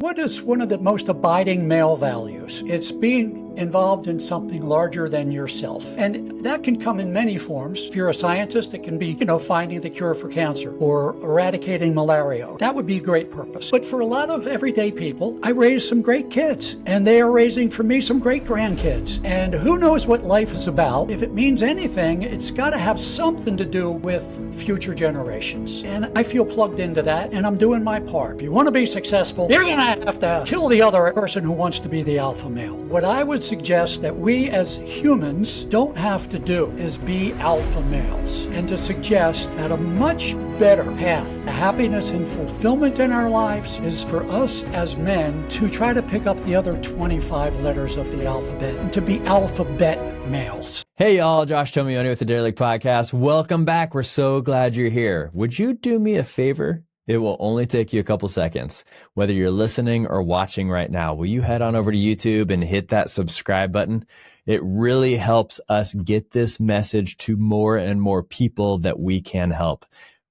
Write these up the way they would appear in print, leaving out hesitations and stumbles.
What is one of the most abiding male values? It's being involved in something larger than yourself. And that can come in many forms. If you're a scientist, it can be, finding the cure for cancer or eradicating malaria. That would be a great purpose. But for a lot of everyday people, I raised some great kids, and they are raising for me some great grandkids. And who knows what life is about? If it means anything, it's got to have something to do with future generations. And I feel plugged into that, and I'm doing my part. If you want to be successful, you're going to have to kill the other person who wants to be the alpha male. What I would suggest that we as humans don't have to do is be alpha males, and to suggest that a much better path to happiness and fulfillment in our lives is for us as men to try to pick up the other 25 letters of the alphabet and to be alphabet males. Hey y'all, Josh Tomioni with the 𝐦𝐨𝐬𝐤𝐞 podcast. Welcome back. We're so glad you're here. Would you do me a favor? It will only take you a couple seconds. Whether you're listening or watching right now, will you head on over to YouTube and hit that subscribe button? It really helps us get this message to more and more people that we can help.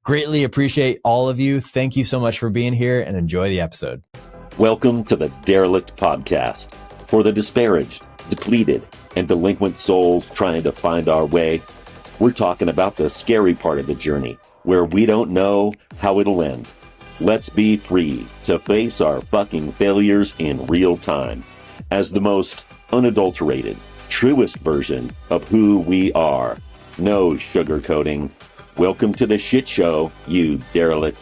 Greatly appreciate all of you. Thank you so much for being here and enjoy the episode. Welcome to the 𝐦𝐸𝐤𝐞 podcast. For the disparaged, depleted, and delinquent souls trying to find our way, we're talking about the scary part of the journey, where we don't know how it'll end. Let's be free to face our fucking failures in real time as the most unadulterated, truest version of who we are. No sugarcoating. Welcome to the shit show, you derelict.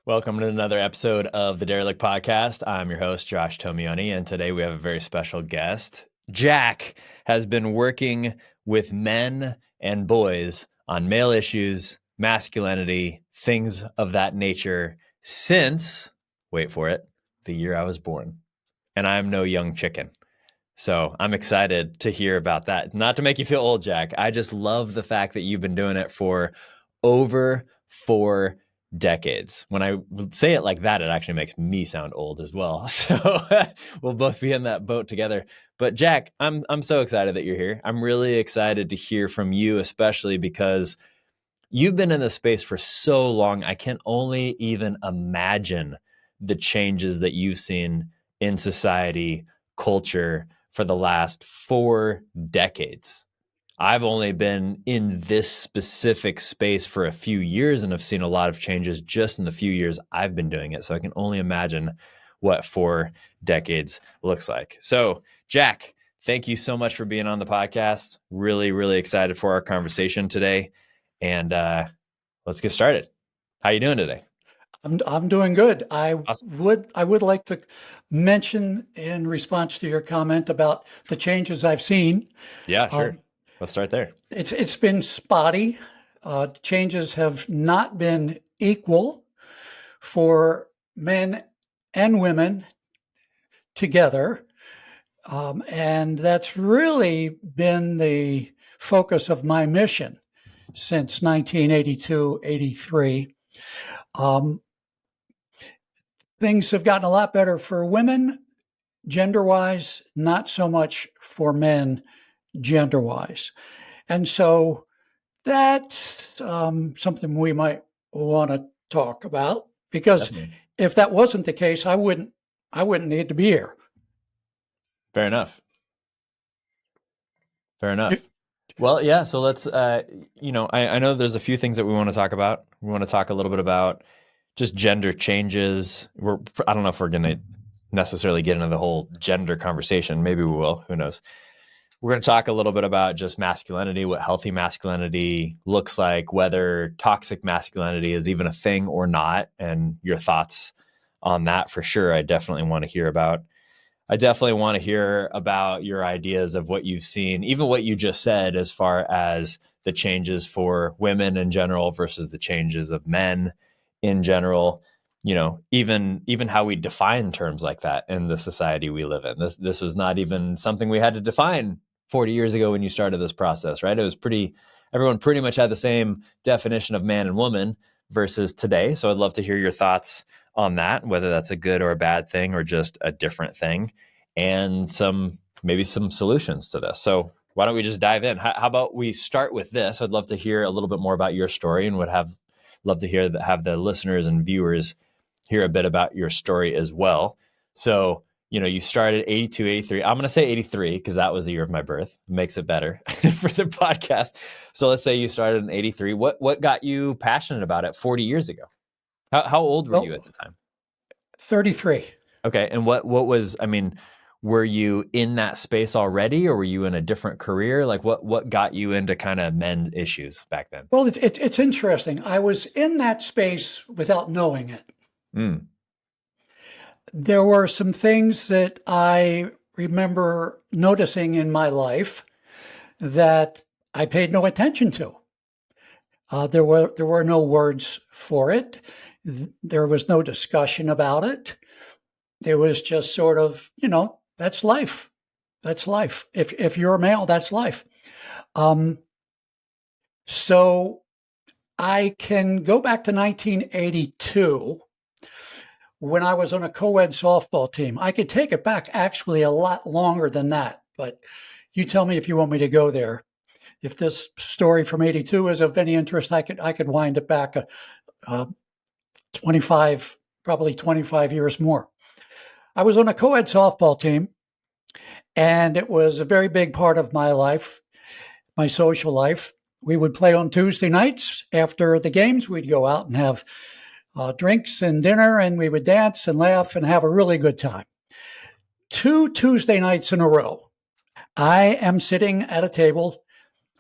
Welcome to another episode of the 𝐸𝐸𝐤𝐞 podcast. I'm your host, Josh Tomioni, and today we have a very special guest. Jack has been working with men and boys on male issues, masculinity, things of that nature since, wait for it, the year I was born. And I'm no young chicken. So I'm excited to hear about that. Not to make you feel old, Jack. I just love the fact that you've been doing it for over 4 decades. When I say it like that, it actually makes me sound old as well. So we'll both be in that boat together. But Jack, I'm so excited that you're here. I'm really excited to hear from you, especially because you've been in this space for so long. I can only even imagine the changes that you've seen in society, culture for the last 4 decades. I've only been in this specific space for a few years and have seen a lot of changes just in the few years I've been doing it. So I can only imagine what 4 decades looks like. So Jack, thank you so much for being on the podcast. Really, really excited for our conversation today. And let's get started. How you doing today? I'm doing good. Awesome. I would like to mention in response to your comment about the changes I've seen. Yeah, sure. Let's start there. It's been spotty. Changes have not been equal for men and women together. And that's really been the focus of my mission since 1982-83. Things have gotten a lot better for women, gender-wise, not so much for men, gender-wise. And so that's something we might want to talk about, because Definitely. If that wasn't the case, I wouldn't need to be here. Fair enough. Well, yeah. So let's, I know there's a few things that we want to talk about. We want to talk a little bit about just gender changes. I don't know if we're going to necessarily get into the whole gender conversation. Maybe we will. Who knows? We're going to talk a little bit about just masculinity, what healthy masculinity looks like, whether toxic masculinity is even a thing or not, and your thoughts on that for sure. I definitely want to hear about your ideas of what you've seen, even what you just said, as far as the changes for women in general versus the changes of men in general. Even how we define terms like that in the society we live in. This was not even something we had to define 40 years ago when you started this process, right? It was everyone pretty much had the same definition of man and woman versus today. So I'd love to hear your thoughts on that, whether that's a good or a bad thing or just a different thing, and maybe some solutions to this. So why don't we just dive in? How about we start with this? I'd love to hear a little bit more about your story, and have the listeners and viewers hear a bit about your story as well. So, you started 82, 83. I'm going to say 83 because that was the year of my birth. Makes it better for the podcast. So let's say you started in 83. What got you passionate about it 40 years ago? How old were you at the time? 33. Okay. And what was, were you in that space already, or were you in a different career? Like what got you into kind of men's issues back then? Well, it's interesting. I was in that space without knowing it. Mm. There were some things that I remember noticing in my life that I paid no attention to. There were no words for it. There was no discussion about it. It was just sort of, that's life. That's life. If you're a male, that's life. So I can go back to 1982 when I was on a co-ed softball team. I could take it back actually a lot longer than that, but you tell me if you want me to go there. If this story from 82 is of any interest, I could wind it back probably 25 years more. I was on a co-ed softball team, and it was a very big part of my life, my social life. We would play on Tuesday nights. After the games, we'd go out and have drinks and dinner, and we would dance and laugh and have a really good time. 2 Tuesday nights in a row, I am sitting at a table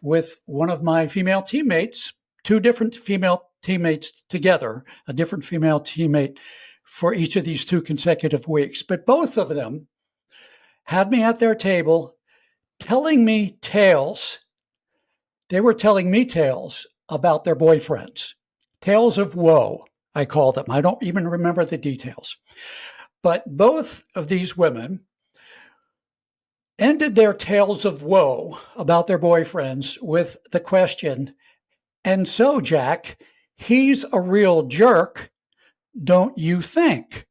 with one of my female teammates, 2 different female teammates together, a different female teammate for each of these 2 consecutive weeks. But both of them had me at their table telling me tales. They were telling me tales about their boyfriends. Tales of woe, I call them. I don't even remember the details. But both of these women ended their tales of woe about their boyfriends with the question, "And so, Jack, he's a real jerk, don't you think?"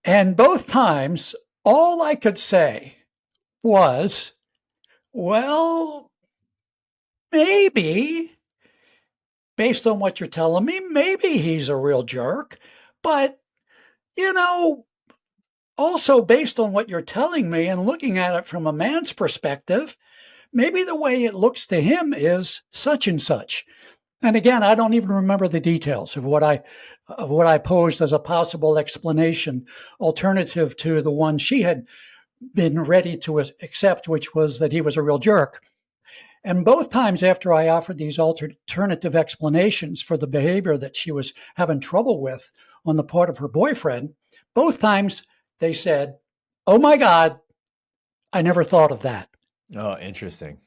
And both times, all I could say was, well, maybe, based on what you're telling me, maybe he's a real jerk. But, also based on what you're telling me and looking at it from a man's perspective, maybe the way it looks to him is such and such. And again, I don't even remember the details of what I posed as a possible explanation, alternative to the one she had been ready to accept, which was that he was a real jerk. And both times after I offered these alternative explanations for the behavior that she was having trouble with on the part of her boyfriend, both times they said, "Oh my God, I never thought of that." Oh, interesting.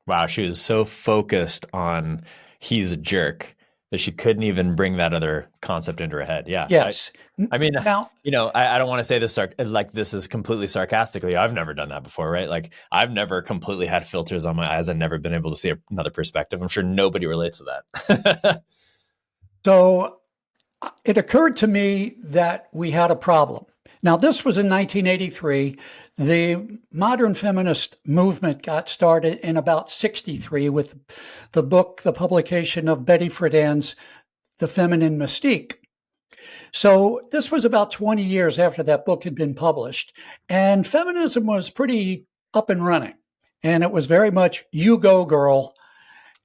Wow. She was so focused on he's a jerk that she couldn't even bring that other concept into her head. Yeah. Yes. I mean, now, I don't want to say this like this is completely sarcastically. I've never done that before, right? Like I've never completely had filters on my eyes. I've never been able to see another perspective. I'm sure nobody relates to that. So it occurred to me that we had a problem. Now, this was in 1983. The modern feminist movement got started in about 63 with the publication of Betty Friedan's The Feminine Mystique. So this was about 20 years after that book had been published, and feminism was pretty up and running. And it was very much, you go, girl,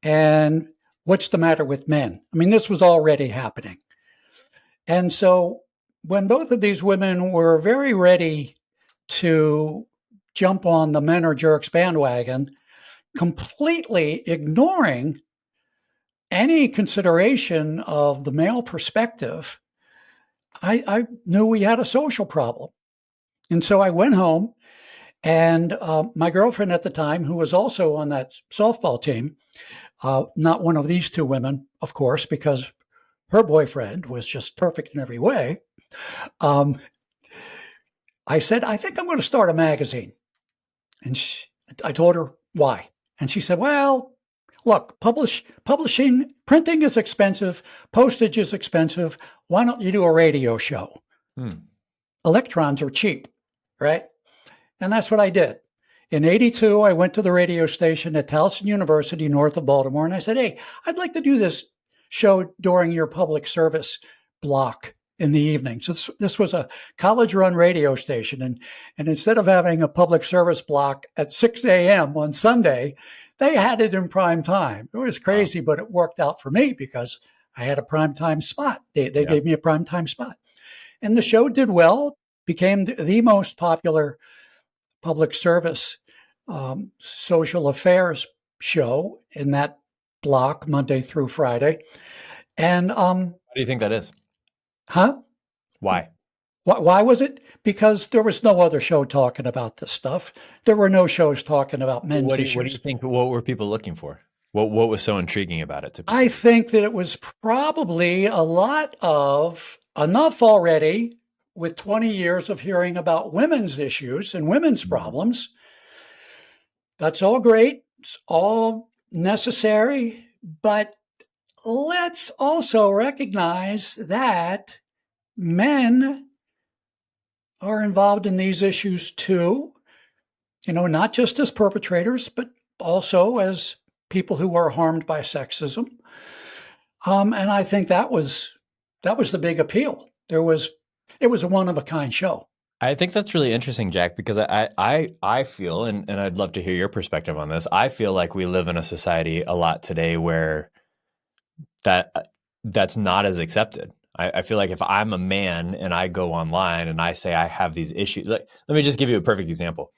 and what's the matter with men? I mean, this was already happening. And so when both of these women were very ready to jump on the men are jerks bandwagon, completely ignoring any consideration of the male perspective, I knew we had a social problem. And so I went home, and my girlfriend at the time, who was also on that softball team, not one of these 2 women, of course, because her boyfriend was just perfect in every way. I said, "I think I'm going to start a magazine." And I told her why. And she said, "Well, look, printing is expensive. Postage is expensive. Why don't you do a radio show? Electrons are cheap, right?" And that's what I did. In 82, I went to the radio station at Towson University, north of Baltimore. And I said, "Hey, I'd like to do this show during your public service block in the evening. So this was a college-run radio station, and instead of having a public service block at 6 a.m. on Sunday, they had it in prime time. It was crazy, but it worked out for me because I had a prime time spot. They gave me a prime time spot. And the show did well, became the most popular public service social affairs show in that block, Monday through Friday. And Why do you think that is? Huh? Why? Why was it? Because there was no other show talking about this stuff. There were no shows talking about men's issues. What do you think? What were people looking for? What was so intriguing about it to people? I think that it was probably a lot of enough already with 20 years of hearing about women's issues and women's problems. That's all great. It's all necessary. But let's also recognize that men are involved in these issues too, not just as perpetrators, but also as people who are harmed by sexism. And I think that was the big appeal. It was a one-of-a-kind show. I think that's really interesting, Jack, because I feel, and I'd love to hear your perspective on this. I feel like we live in a society a lot today where that's not as accepted. I feel like if I'm a man and I go online and I say I have these issues, let me just give you a perfect example.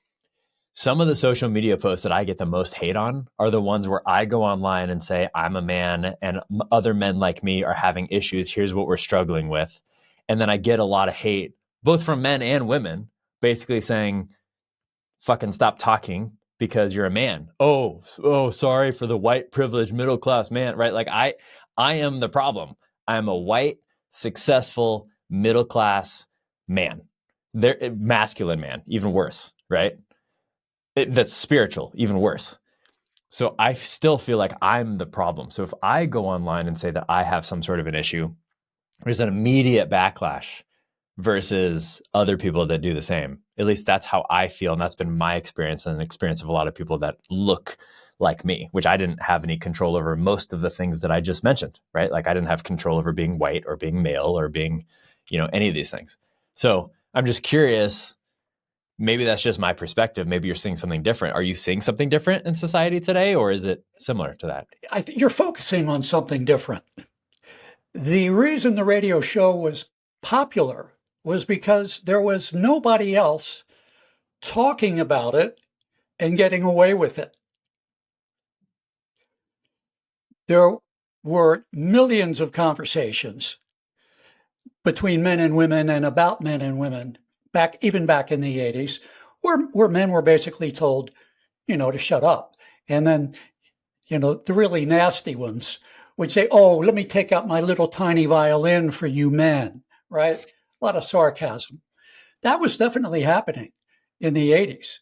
Some of the social media posts that I get the most hate on are the ones where I go online and say I'm a man and other men like me are having issues. Here's what we're struggling with. And then I get a lot of hate, both from men and women, basically saying, fucking stop talking because you're a man. Oh, sorry for the white privileged middle class man, right? Like I am the problem. I'm a white, successful, middle class man. Masculine man, even worse, right? That's spiritual, even worse. So I still feel like I'm the problem. So if I go online and say that I have some sort of an issue, there's an immediate backlash versus other people that do the same. At least that's how I feel. And that's been my experience and the experience of a lot of people that look like me, which I didn't have any control over most of the things that I just mentioned, right? Like I didn't have control over being white or being male or being, any of these things. So I'm just curious, maybe that's just my perspective. Maybe you're seeing something different. Are you seeing something different in society today, or is it similar to that? I think you're focusing on something different. The reason the radio show was popular was because there was nobody else talking about it and getting away with it. There were millions of conversations between men and women and about men and women even back in the 80s, where men were basically told, to shut up. And then, the really nasty ones would say, oh, let me take out my little tiny violin for you men, right? A lot of sarcasm. That was definitely happening in the 80s.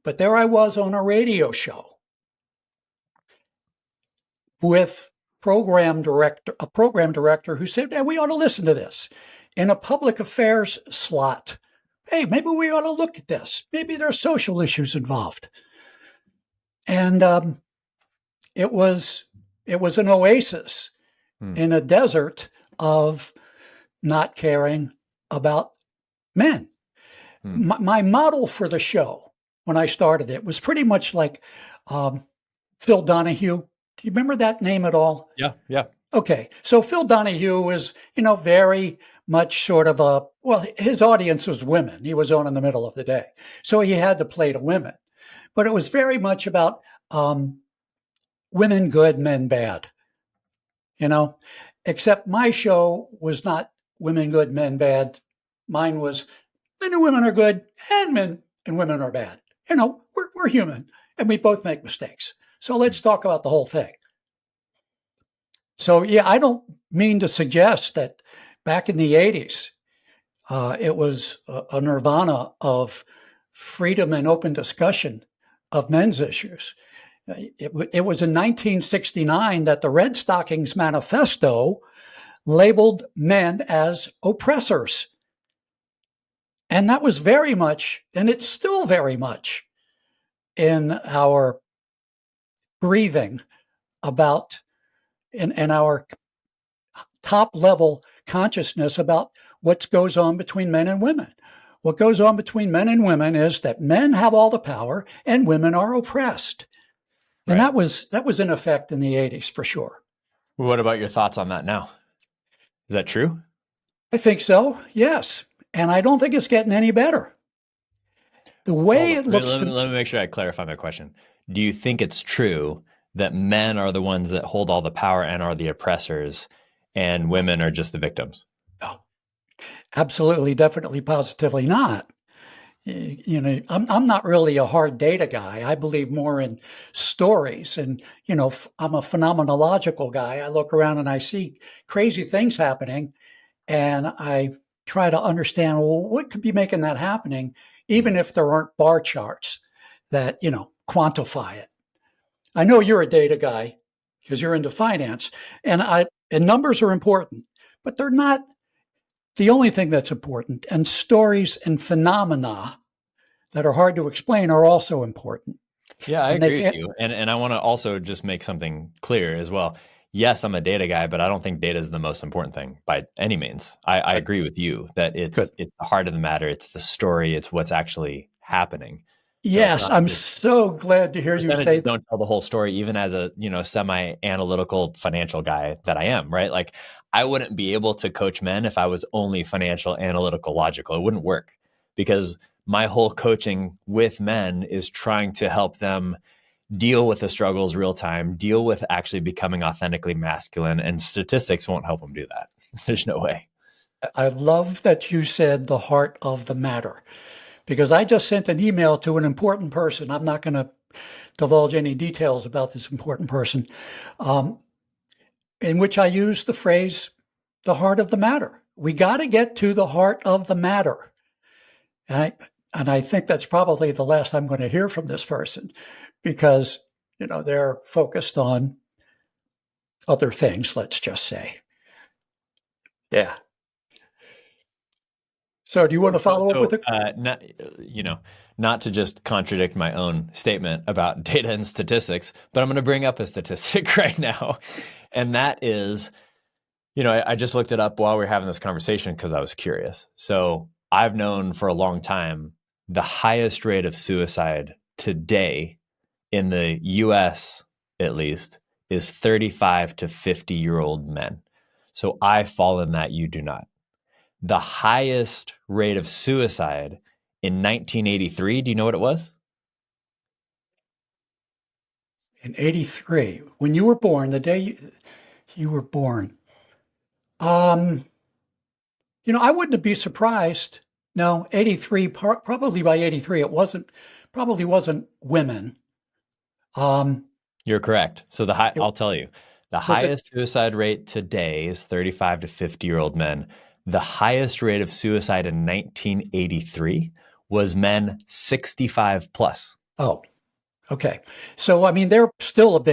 But there I was on a radio show with a program director who said, hey, we ought to listen to this in a public affairs slot. Hey, maybe we ought to look at this. Maybe there are social issues involved. And it was an oasis in a desert of not caring about men. My model for the show when I started it was pretty much like Phil Donahue. Do you remember that name at all? Yeah. Okay. So Phil Donahue was, very much sort of his audience was women. He was on in the middle of the day. So he had to play to women. But it was very much about women good, men bad, except my show was not women good, men bad. Mine was men and women are good and men and women are bad. We're human and we both make mistakes. So let's talk about the whole thing. So, yeah, I don't mean to suggest that back in the 80s, it was a nirvana of freedom and open discussion of men's issues. It was in 1969 that the Red Stockings Manifesto labeled men as oppressors. And that was very much, and it's still very much, in our breathing about, in our top level consciousness about what goes on between men and women. What goes on between men and women is that men have all the power and women are oppressed. And Right. that was in effect in the 80s for sure. What about your thoughts on that now? Is that true? I think so, yes. And I don't think it's getting any better. The way it looks let me make sure I clarify my question. Do you think it's true that men are the ones that hold all the power and are the oppressors, and women are just the victims? No, absolutely, definitely, positively not. You know, I'm not really a hard data guy. I believe more in stories, and you know, I'm a phenomenological guy. I look around and I see crazy things happening, and I try to understand, well, what could be making that happening, even if there aren't bar charts that quantify it. I know you're a data guy because you're into finance, and numbers are important, but they're not the only thing that's important. And stories and phenomena that are hard to explain are also important. Yeah, I And they agree with can't. you. And I want to also just make something clear as well. Yes, I'm a data guy, but I don't think data is the most important thing by any means. I agree with you that it's Good. the heart of the matter. It's the story. It's what's actually happening. So it's Yes, not I'm just so glad to hear you say percentages that. don't tell the whole story, even as a semi-analytical financial guy that I am, right? Like I wouldn't be able to coach men if I was only financial, analytical, logical. It wouldn't work because my whole coaching with men is trying to help them deal with the struggles real time, deal with actually becoming authentically masculine, and statistics won't help them do that. There's no way. I love that you said the heart of the matter because I just sent an email to an important person. I'm not going to divulge any details about this important person, um, in which I used the phrase, the heart of the matter. We got to get to the heart of the matter. And I think that's probably the last I'm going to hear from this person because, they're focused on other things, let's just say. Yeah. So do you want to follow up with it? Not not to just contradict my own statement about data and statistics, but I'm going to bring up a statistic right now, and that is, I just looked it up while we were having this conversation because I was curious. So I've known for a long time the highest rate of suicide today in the U.S. at least is 35 to 50-year-old men. So I fall in that, you do not. The highest rate of suicide in 1983, do you know what it was? In 83, when you were born, the day you were born, um, I wouldn't be surprised. No, 83, probably by 83, probably wasn't women. Um, You're correct. So it, I'll tell you, the was it highest suicide rate today is 35 to 50-year-old men. The highest rate of suicide in 1983 was men 65 plus. Oh, okay. So, I mean, they're still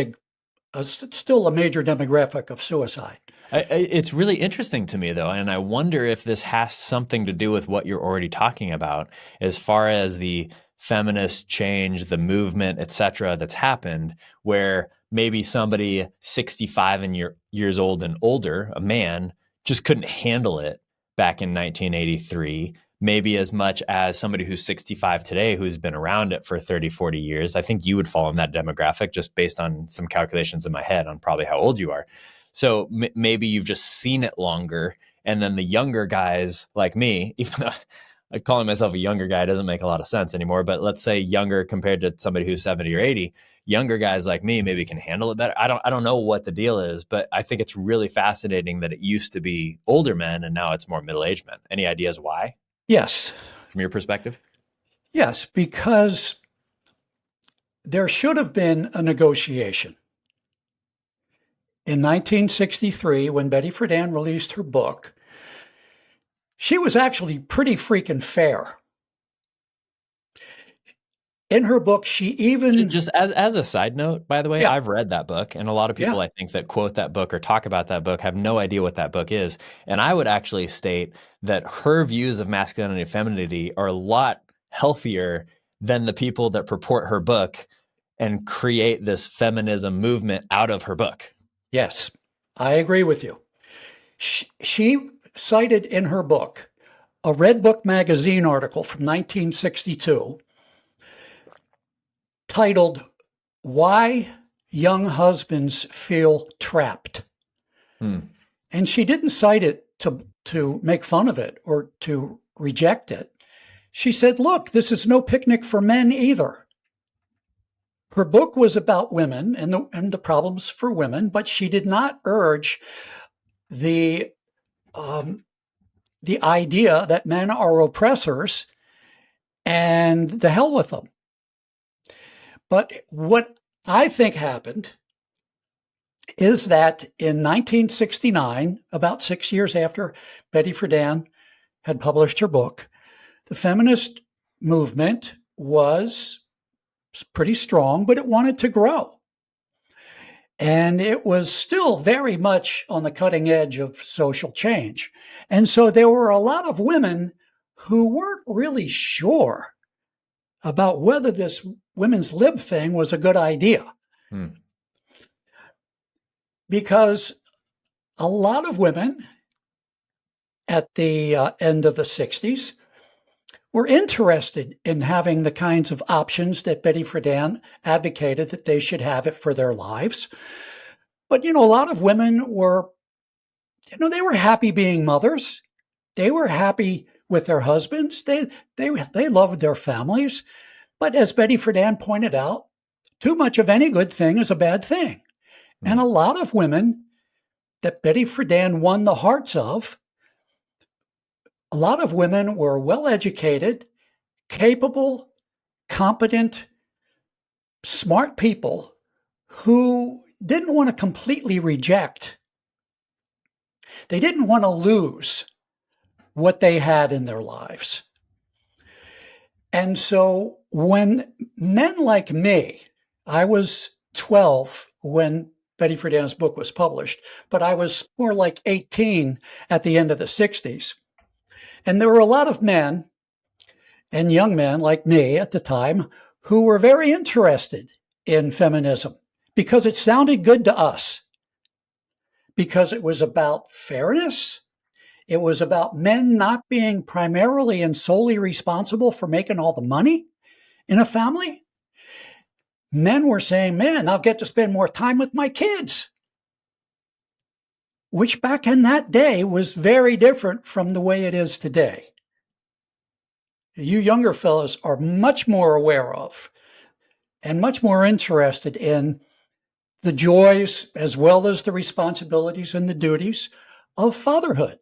still a major demographic of suicide. It's really interesting to me, though, and I wonder if this has something to do with what you're already talking about, as far as the feminist change, the movement, et cetera, that's happened, where maybe somebody 65 years old and older, a man, just couldn't handle it back in 1983, maybe as much as somebody who's 65 today, who's been around it for 30, 40 years. I think you would fall in that demographic just based on some calculations in my head on probably how old you are. So maybe you've just seen it longer. And then the younger guys like me, even though calling myself a younger guy doesn't make a lot of sense anymore, but let's say younger compared to somebody who's 70 or 80, younger guys like me maybe can handle it better. I don't know what the deal is, but I think it's really fascinating that it used to be older men and now it's more middle-aged men. Any ideas why, Yes. from your perspective? Yes, because there should have been a negotiation. In 1963, when Betty Friedan released her book, she was actually pretty freaking fair. In her book, she even, Just as a side note, by the way, yeah, I've read that book, and a lot of yeah, people I think that quote that book or talk about that book have no idea what that book is. And I would actually state that her views of masculinity and femininity are a lot healthier than the people that purport her book and create this feminism movement out of her book. yes, I agree with you. She cited in her book a Red Book magazine article from 1962 titled, "Why Young Husbands Feel Trapped." And she didn't cite it to make fun of it or to reject it. She said, look, this is no picnic for men either. Her book was about women and the problems for women, but she did not urge the idea that men are oppressors and the hell with them. But what I think happened is that in 1969, about 6 years after Betty Friedan had published her book, the feminist movement was pretty strong, but it wanted to grow. And it was still very much on the cutting edge of social change. And so there were a lot of women who weren't really sure about whether this women's lib thing was a good idea. Because a lot of women at the end of the 60s were interested in having the kinds of options that Betty Friedan advocated that they should have it for their lives. But, a lot of women were, they were happy being mothers. They were happy with their husbands. They loved their families. But as Betty Friedan pointed out, too much of any good thing is a bad thing. And a lot of women that Betty Friedan won the hearts of, a lot of women were well-educated, capable, competent, smart people who didn't want to completely reject. They didn't want to lose what they had in their lives. And so when men like me, I was 12 when Betty Friedan's book was published, but I was more like 18 at the end of the 60s. And there were a lot of men and young men like me at the time who were very interested in feminism because it sounded good to us, because it was about fairness. It was about men not being primarily and solely responsible for making all the money in a family. Men were saying, man, I'll get to spend more time with my kids, which back in that day was very different from the way it is today. You younger fellas are much more aware of and much more interested in the joys as well as the responsibilities and the duties of fatherhood,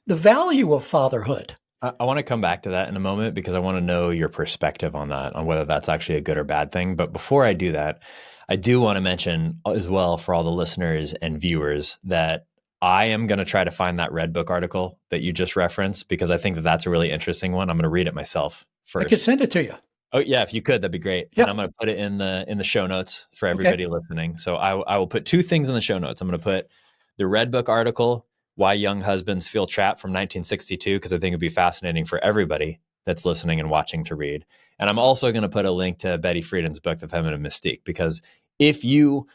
the value of fatherhood. I want to come back to that in a moment because I want to know your perspective on that, on whether that's actually a good or bad thing. But before I do that, I do want to mention as well for all the listeners and viewers that I am going to try to find that Red Book article that you just referenced because I think that that's a really interesting one. I'm going to read it myself first. I could send it to you. Oh yeah, if you could, that'd be great. Yeah. And I'm going to put it in the show notes for everybody listening. So I will put two things in the show notes. I'm going to put the Red Book article, Why Young Husbands Feel Trapped from 1962, because I think it'd be fascinating for everybody that's listening and watching to read. And I'm also going to put a link to Betty Friedan's book, The Feminine Mystique, because if you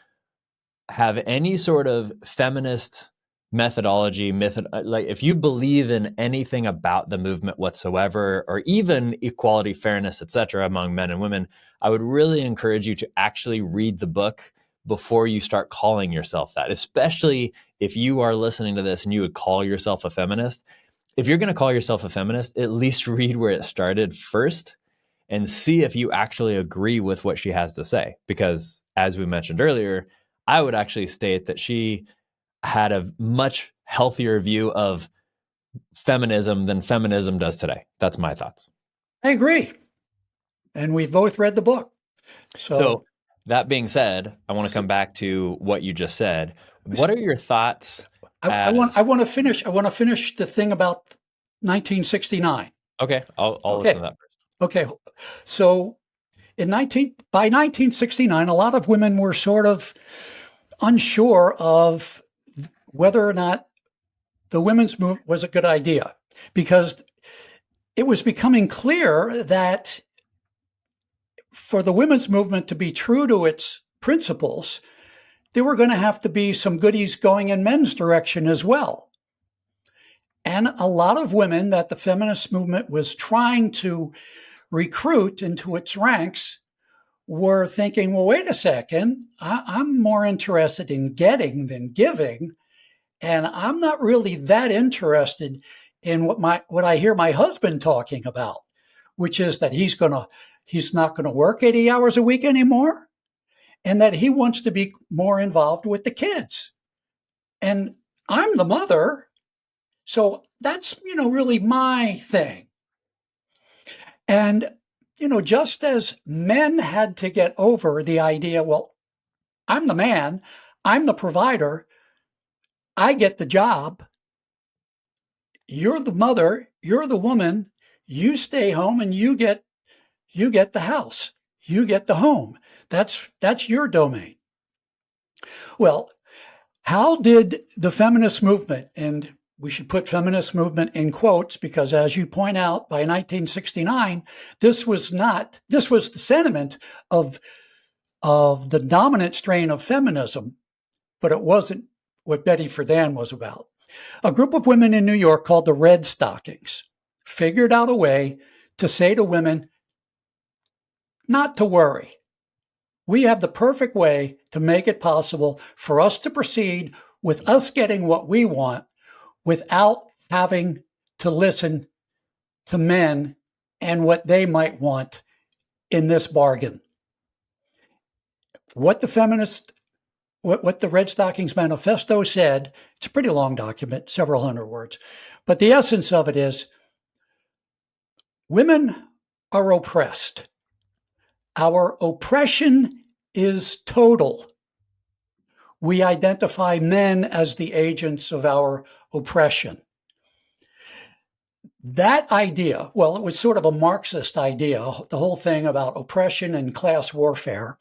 have any sort of feminist methodology, like if you believe in anything about the movement whatsoever, or even equality, fairness, etc., among men and women, I would really encourage you to actually read the book before you start calling yourself that, especially if you are listening to this and you would call yourself a feminist. If you're going to call yourself a feminist, at least read where it started first and see if you actually agree with what she has to say. Because as we mentioned earlier, I would actually state that she had a much healthier view of feminism than feminism does today. That's my thoughts. I agree. And we've both read the book. So that being said, I want to come back to what you just said. What are your thoughts? I want to finish the thing about 1969. Okay, I'll listen to that first. Okay. So by 1969, a lot of women were sort of unsure of whether or not the women's movement was a good idea, because it was becoming clear that for the women's movement to be true to its principles, there were going to have to be some goodies going in men's direction as well. And a lot of women that the feminist movement was trying to recruit into its ranks were thinking, well, wait a second, I'm more interested in getting than giving. And I'm not really that interested in what I hear my husband talking about, which is that he's not going to work 80 hours a week anymore, and that he wants to be more involved with the kids. And I'm the mother, so that's, really my thing. And, just as men had to get over the idea, well, I'm the man, I'm the provider, I get the job. You're the mother, you're the woman, you stay home and you get the house, you get the home. That's your domain. Well, how did the feminist movement, and we should put feminist movement in quotes because, as you point out, by 1969, this was the sentiment of the dominant strain of feminism, but it wasn't what Betty Friedan was about. A group of women in New York called the Red Stockings figured out a way to say to women, not to worry. We have the perfect way to make it possible for us to proceed with us getting what we want without having to listen to men and what they might want in this bargain. What the Red Stockings Manifesto said, it's a pretty long document, several hundred words, but the essence of it is women are oppressed. Our oppression is total. We identify men as the agents of our oppression. That idea, well, it was sort of a Marxist idea, the whole thing about oppression and class warfare.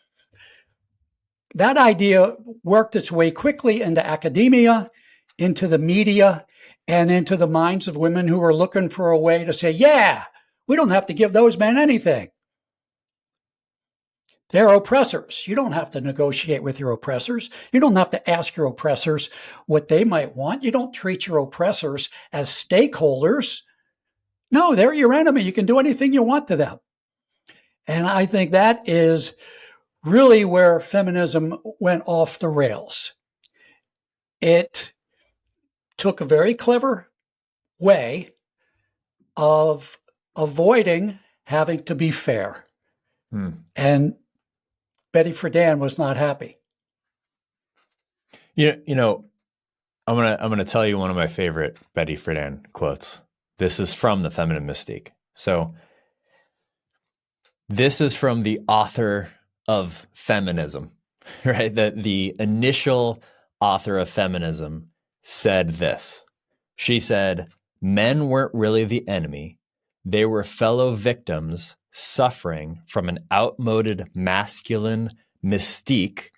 That idea worked its way quickly into academia, into the media, and into the minds of women who were looking for a way to say, yeah, we don't have to give those men anything. They're oppressors. You don't have to negotiate with your oppressors. You don't have to ask your oppressors what they might want. You don't treat your oppressors as stakeholders. No, they're your enemy. You can do anything you want to them. And I think that is really where feminism went off the rails. It took a very clever way of avoiding having to be fair. And Betty Friedan was not happy. You know, I'm gonna tell you one of my favorite Betty Friedan quotes. This is from The Feminine Mystique. So this is from the author of feminism, right? The initial author of feminism said this. She said, men weren't really the enemy. They were fellow victims suffering from an outmoded masculine mystique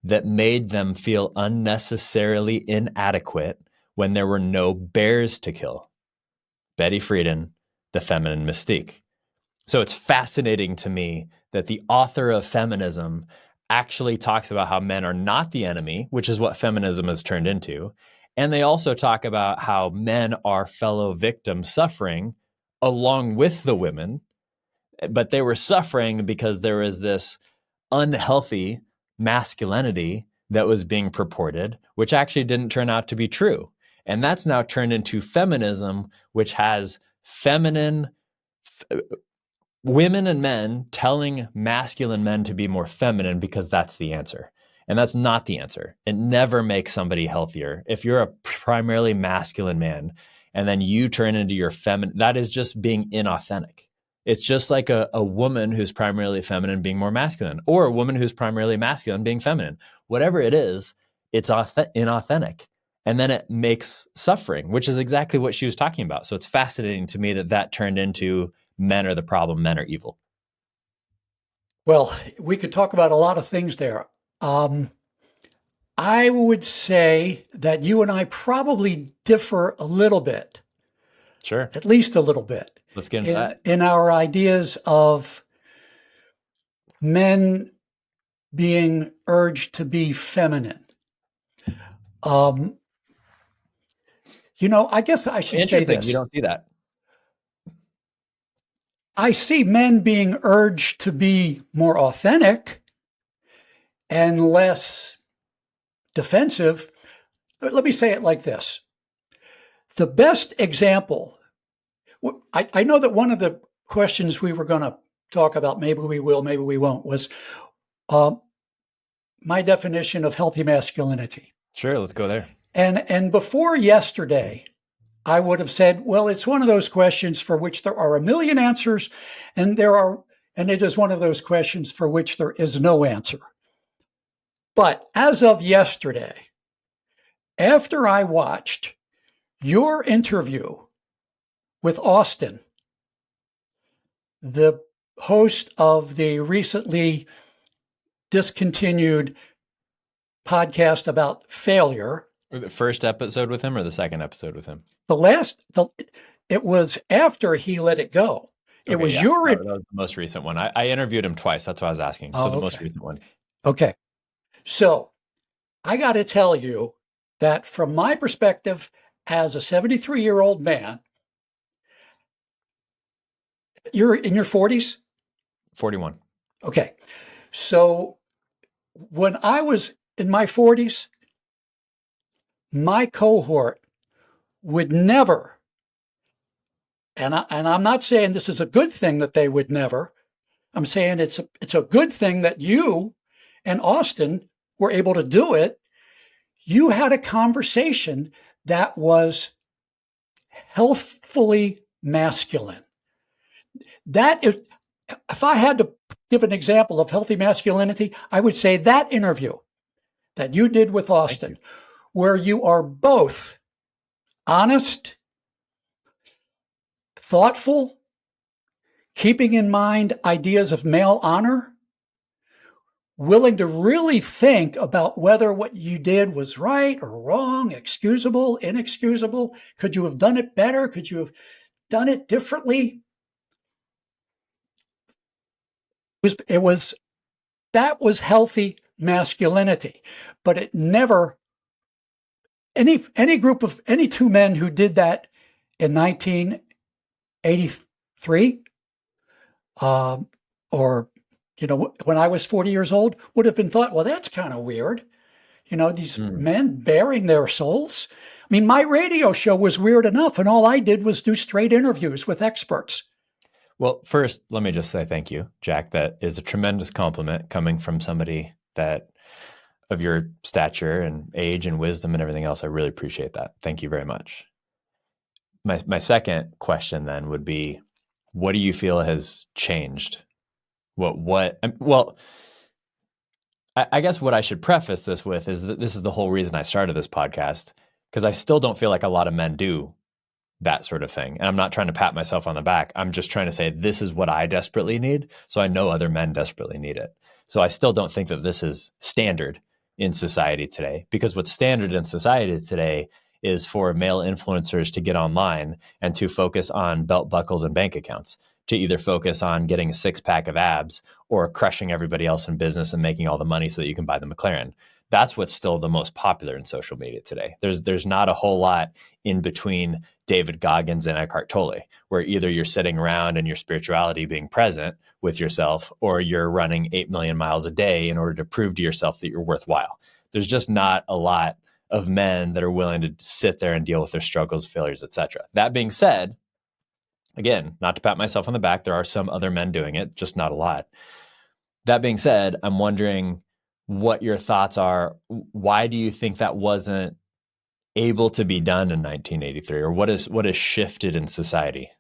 that made them feel unnecessarily inadequate when there were no bears to kill. Betty Friedan, The Feminine Mystique. So it's fascinating to me that the author of feminism actually talks about how men are not the enemy, which is what feminism has turned into. And they also talk about how men are fellow victims suffering along with the women, but they were suffering because there was this unhealthy masculinity that was being purported, which actually didn't turn out to be true. And that's now turned into feminism, which has feminine women and men telling masculine men to be more feminine because that's the answer. And that's not the answer. It never makes somebody healthier. If you're a primarily masculine man and then you turn into your feminine, that is just being inauthentic. It's just like a woman who's primarily feminine being more masculine, or a woman who's primarily masculine being feminine. Whatever it is, it's inauthentic. And then it makes suffering, which is exactly what she was talking about. So it's fascinating to me that turned into men are the problem, men are evil. Well, we could talk about a lot of things there. I would say that you and I probably differ a little bit. Sure. At least a little bit. Let's get into that. In our ideas of men being urged to be feminine. I guess I should say Interesting. this. You don't see that. I see men being urged to be more authentic and less defensive. Let me say it like this. The best example, I know that one of the questions we were going to talk about, maybe we will, maybe we won't, was my definition of healthy masculinity. Sure, let's go there. And before yesterday, I would have said, well, it's one of those questions for which there are a million answers, and it is one of those questions for which there is no answer. But as of yesterday, after I watched your interview with Austin, the host of the recently discontinued podcast about failure. The first episode with him or the second episode with him? It was after he let it go. It was that was the most recent one. I interviewed him twice. That's why I was asking. So the most recent one. Okay. So I got to tell you that from my perspective as a 73-year-old man, you're in your 40s? 41. Okay. So when I was in my 40s, my cohort would never, and I'm not saying this is a good thing that they would never. I'm saying it's a good thing that you and Austin were able to do it. You had a conversation that was healthfully masculine. That is, if I had to give an example of healthy masculinity, I would say that interview that you did with Austin, where you are both honest, thoughtful, keeping in mind ideas of male honor, willing to really think about whether what you did was right or wrong, excusable, inexcusable. Could you have done it better? Could you have done it differently? That was healthy masculinity, but it never, any two men who did that in 1983, or, when I was 40 years old, would have been thought, well, that's kind of weird. These men bearing their souls. I mean, my radio show was weird enough, and all I did was do straight interviews with experts. Well, first, let me just say thank you, Jack. That is a tremendous compliment coming from somebody that of your stature and age and wisdom and everything else. I really appreciate that. Thank you very much. My second question then would be, what do you feel has changed? I guess what I should preface this with is that this is the whole reason I started this podcast, because I still don't feel like a lot of men do that sort of thing. And I'm not trying to pat myself on the back. I'm just trying to say, this is what I desperately need. So I know other men desperately need it. So I still don't think that this is standard in society today, because what's standard in society today is for male influencers to get online and to focus on belt buckles and bank accounts, to either focus on getting a 6-pack of abs or crushing everybody else in business and making all the money so that you can buy the McLaren. That's what's still the most popular in social media today. There's not a whole lot in between David Goggins and Eckhart Tolle, where either you're sitting around and your spirituality being present with yourself, or you're running 8 million miles a day in order to prove to yourself that you're worthwhile. There's just not a lot of men that are willing to sit there and deal with their struggles, failures, etc. That being said, again, not to pat myself on the back, there are some other men doing it, just not a lot. That being said, I'm wondering what your thoughts are. Why do you think that wasn't able to be done in 1983, or what has shifted in society?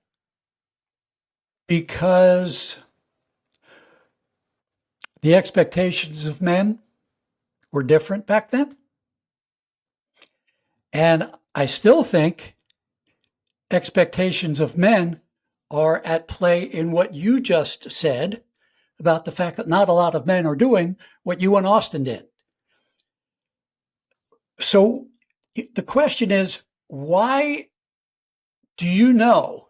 Because the expectations of men were different back then. And I still think expectations of men are at play in what you just said about the fact that not a lot of men are doing what you and Austin did. So the question is, why do you know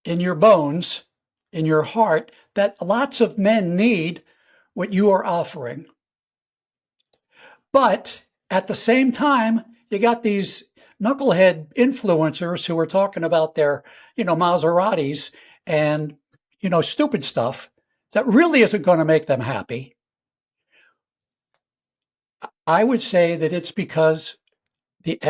in your bones, in your heart, that lots of men need what you are offering? But at the same time, you got these knucklehead influencers who are talking about their, Maseratis and, stupid stuff that really isn't going to make them happy. I would say that it's because the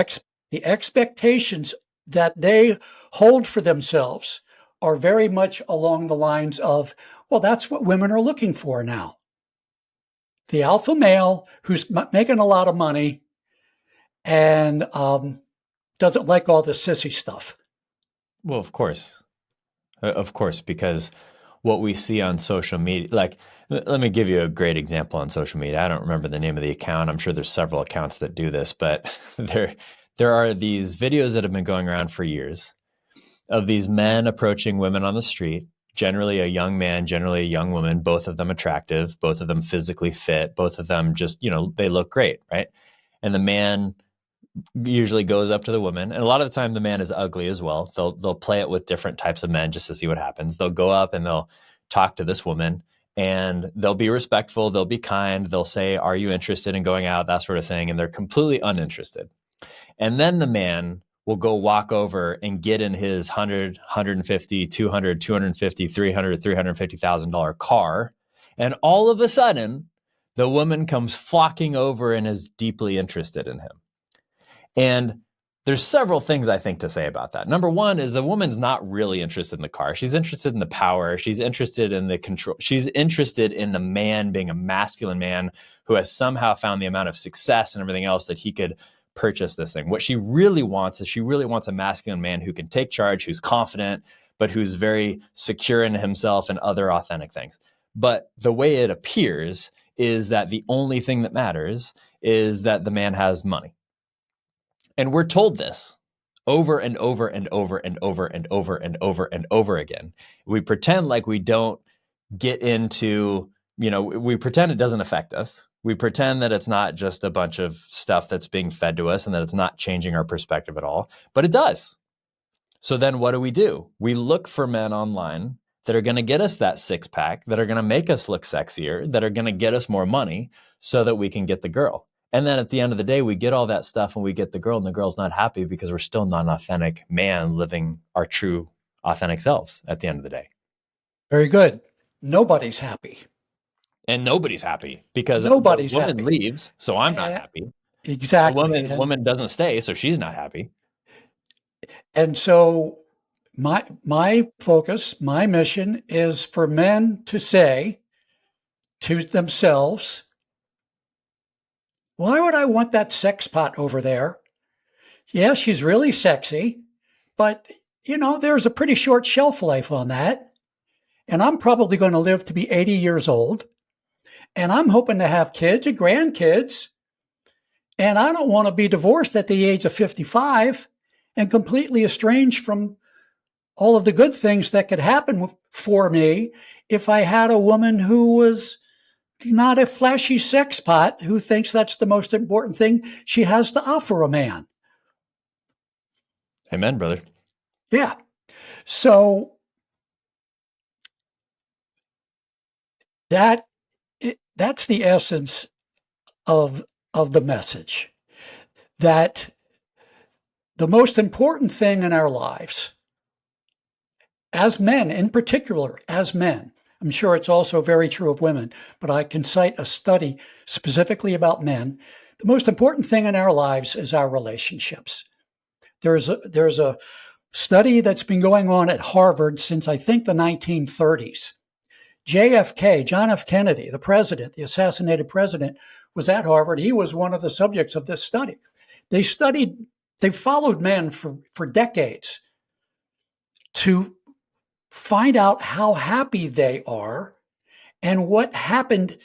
expectations that they hold for themselves are very much along the lines of, well, that's what women are looking for now. The alpha male who's making a lot of money and doesn't like all the sissy stuff. Well, of course. Because what we see on social media, like, let me give you a great example on social media. I don't remember the name of the account. I'm sure there's several accounts that do this, but there are these videos that have been going around for years of these men approaching women on the street, generally a young man, generally a young woman, both of them attractive, both of them physically fit, both of them just, they look great, right? And the man usually goes up to the woman, and a lot of the time the man is ugly as well. They'll play it with different types of men just to see what happens. They'll go up and they'll talk to this woman, and they'll be respectful, they'll be kind, they'll say, "Are you interested in going out?" That sort of thing, and they're completely uninterested. And then the man will go walk over and get in his 100, 150, 200, 250, 300, $350,000 car, and all of a sudden the woman comes flocking over and is deeply interested in him. And there's several things I think to say about that. Number one is the woman's not really interested in the car. She's interested in the power. She's interested in the control. She's interested in the man being a masculine man who has somehow found the amount of success and everything else that he could purchase this thing. What she really wants is she really wants a masculine man who can take charge, who's confident, but who's very secure in himself and other authentic things. But the way it appears is that the only thing that matters is that the man has money. And we're told this over and over and over and over and over and over and over again. We pretend like we don't get into, we pretend it doesn't affect us. We pretend that it's not just a bunch of stuff that's being fed to us and that it's not changing our perspective at all, but it does. So then what do? We look for men online that are going to get us that six pack, that are going to make us look sexier, that are going to get us more money so that we can get the girl. And then at the end of the day, we get all that stuff and we get the girl, and the girl's not happy because we're still not an authentic man living our true authentic selves at the end of the day. Very good. Nobody's happy. And nobody's happy because nobody's the woman happy. leaves, so I'm not happy. Exactly. The woman doesn't stay, so she's not happy. And so my focus, my mission is for men to say to themselves, why would I want that sex pot over there? Yeah, she's really sexy, but there's a pretty short shelf life on that. And I'm probably going to live to be 80 years old. And I'm hoping to have kids and grandkids. And I don't want to be divorced at the age of 55 and completely estranged from all of the good things that could happen for me if I had a woman who was not a flashy sex pot who thinks that's the most important thing she has to offer a man. Amen, brother. Yeah. So that's the essence of the message, that the most important thing in our lives, as men, in particular, as men, I'm sure it's also very true of women, but I can cite a study specifically about men. The most important thing in our lives is our relationships. There's a study that's been going on at Harvard since, I think, the 1930s. JFK, John F. Kennedy, the president, the assassinated president, was at Harvard. He was one of the subjects of this study. They followed men for decades to find out how happy they are and what happened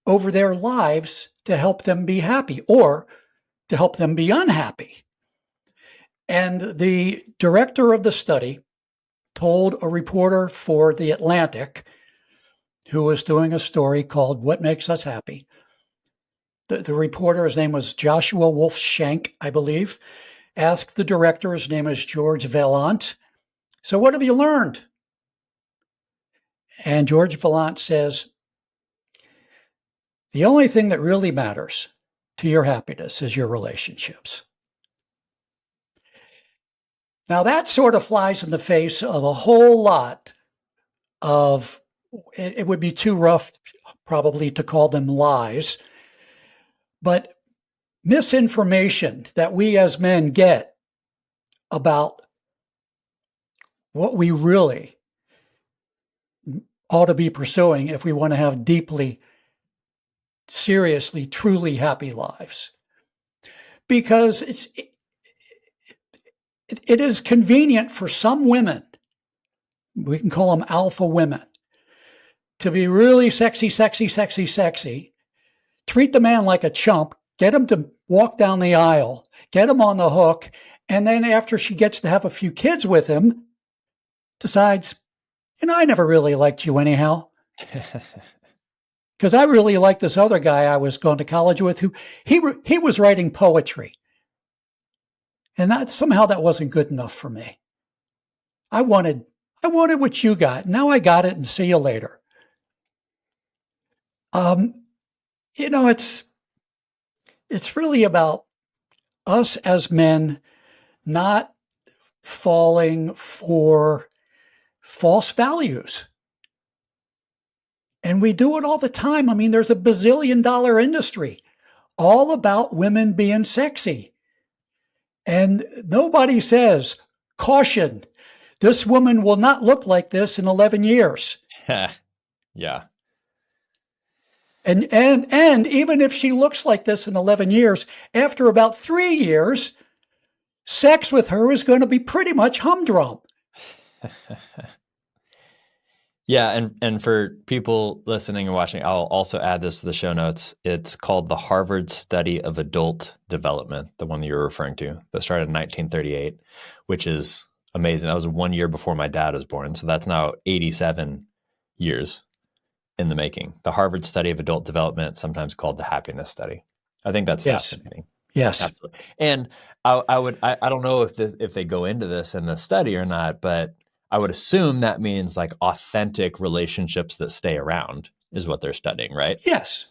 over their lives to help them be happy or to help them be unhappy. And the director of the study told a reporter for The Atlantic, who was doing a story called What Makes Us Happy. The reporter, his name was Joshua Wolf Schenck, I believe, asked the director, his name is George Vaillant, so what have you learned? And George Vaillant says, the only thing that really matters to your happiness is your relationships. Now, that sort of flies in the face of a whole lot of, it would be too rough probably to call them lies, but misinformation that we as men get about what we really ought to be pursuing if we want to have deeply, seriously, truly happy lives. Because it is convenient for some women, we can call them alpha women, to be really sexy, sexy, sexy, sexy, treat the man like a chump, get him to walk down the aisle, get him on the hook, and then after she gets to have a few kids with him, decides, I never really liked you anyhow. Because I really liked this other guy I was going to college with who he was writing poetry. And somehow that wasn't good enough for me. I wanted what you got. Now I got it, and see you later. It's really about us as men not falling for false values. And we do it all the time. I mean, there's a bazillion-dollar industry all about women being sexy. And nobody says, caution, this woman will not look like this in 11 years. Yeah. And even if she looks like this in 11 years, after about 3 years, sex with her is going to be pretty much humdrum. Yeah, and for people listening and watching, I'll also add this to the show notes. It's called the Harvard Study of Adult Development, the one that you're referring to, that started in 1938, which is amazing. That was 1 year before my dad was born. So that's now 87 years in the making. The Harvard Study of Adult Development, sometimes called the Happiness Study. I think that's fascinating. Yes. Absolutely. And I don't know if they go into this in the study or not, but I would assume that means like authentic relationships that stay around is what they're studying, right? Yes.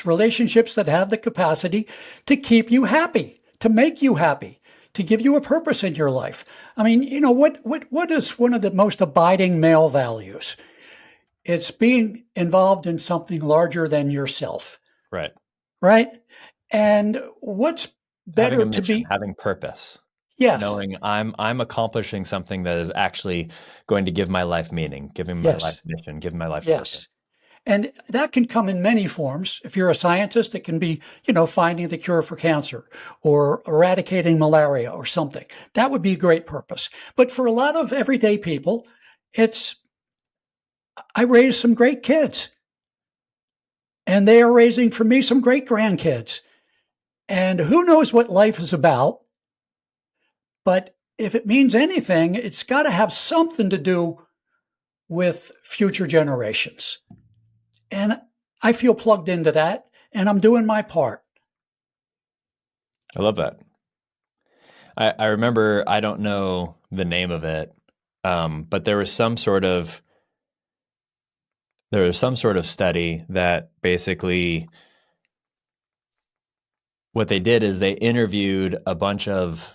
Relationships that have the capacity to keep you happy, to make you happy, to give you a purpose in your life. I mean, what is one of the most abiding male values? It's being involved in something larger than yourself. Right. And what's better to be having purpose. Yes. Knowing I'm accomplishing something that is actually going to give my life meaning, giving my life mission, giving my life purpose. And that can come in many forms. If you're a scientist, it can be, finding the cure for cancer or eradicating malaria or something. That would be a great purpose. But for a lot of everyday people, I raised some great kids. And they are raising for me some great grandkids. And who knows what life is about? But if it means anything, it's got to have something to do with future generations. And I feel plugged into that, and I'm doing my part. I love that. I remember, I don't know the name of it, but there was some sort of study that basically what they did is they interviewed a bunch of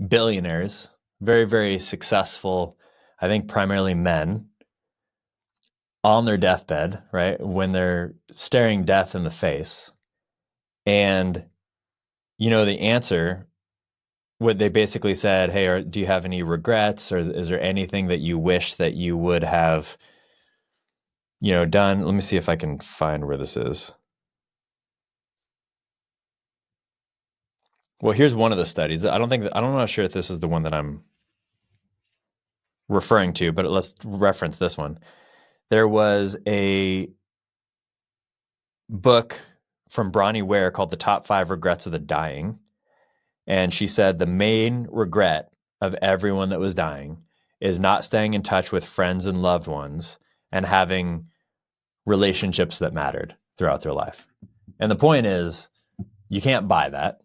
billionaires, very, very successful, I think primarily men, on their deathbed, right? When they're staring death in the face. And, the answer, what they basically said, hey, do you have any regrets? Or is there anything that you wish that you would have, done? Let me see if I can find where this is. Well, here's one of the studies. I'm not sure if this is the one that I'm referring to, but let's reference this one. There was a book from Bronnie Ware called The Top 5 Regrets of the Dying. And she said the main regret of everyone that was dying is not staying in touch with friends and loved ones and having relationships that mattered throughout their life. And the point is, you can't buy that.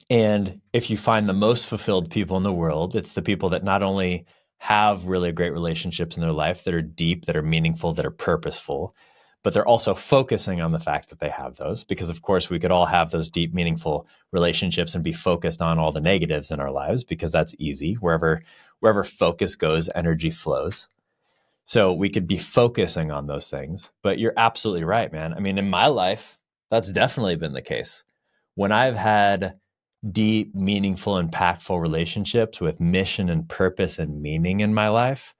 And if you find the most fulfilled people in the world, it's the people that not only have really great relationships in their life that are deep, that are meaningful, that are purposeful, but they're also focusing on the fact that they have those, because of course we could all have those deep, meaningful relationships and be focused on all the negatives in our lives, because that's easy. Wherever focus goes, energy flows. So we could be focusing on those things, but you're absolutely right, man. I mean, in my life, that's definitely been the case. When I've had deep, meaningful, impactful relationships with mission and purpose and meaning in my life,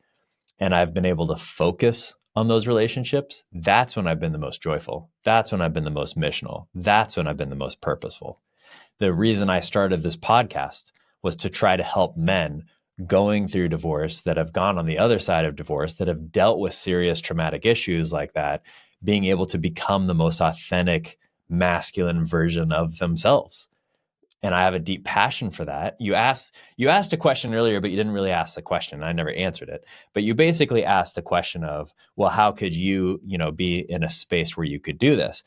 and I've been able to focus on those relationships, that's when I've been the most joyful. That's when I've been the most missional. That's when I've been the most purposeful. The reason I started this podcast was to try to help men going through divorce, that have gone on the other side of divorce, that have dealt with serious traumatic issues like that, being able to become the most authentic masculine version of themselves. And I have a deep passion for that. You asked a question earlier, but you didn't really ask the question. I never answered it. But you basically asked the question of, well, how could you, be in a space where you could do this?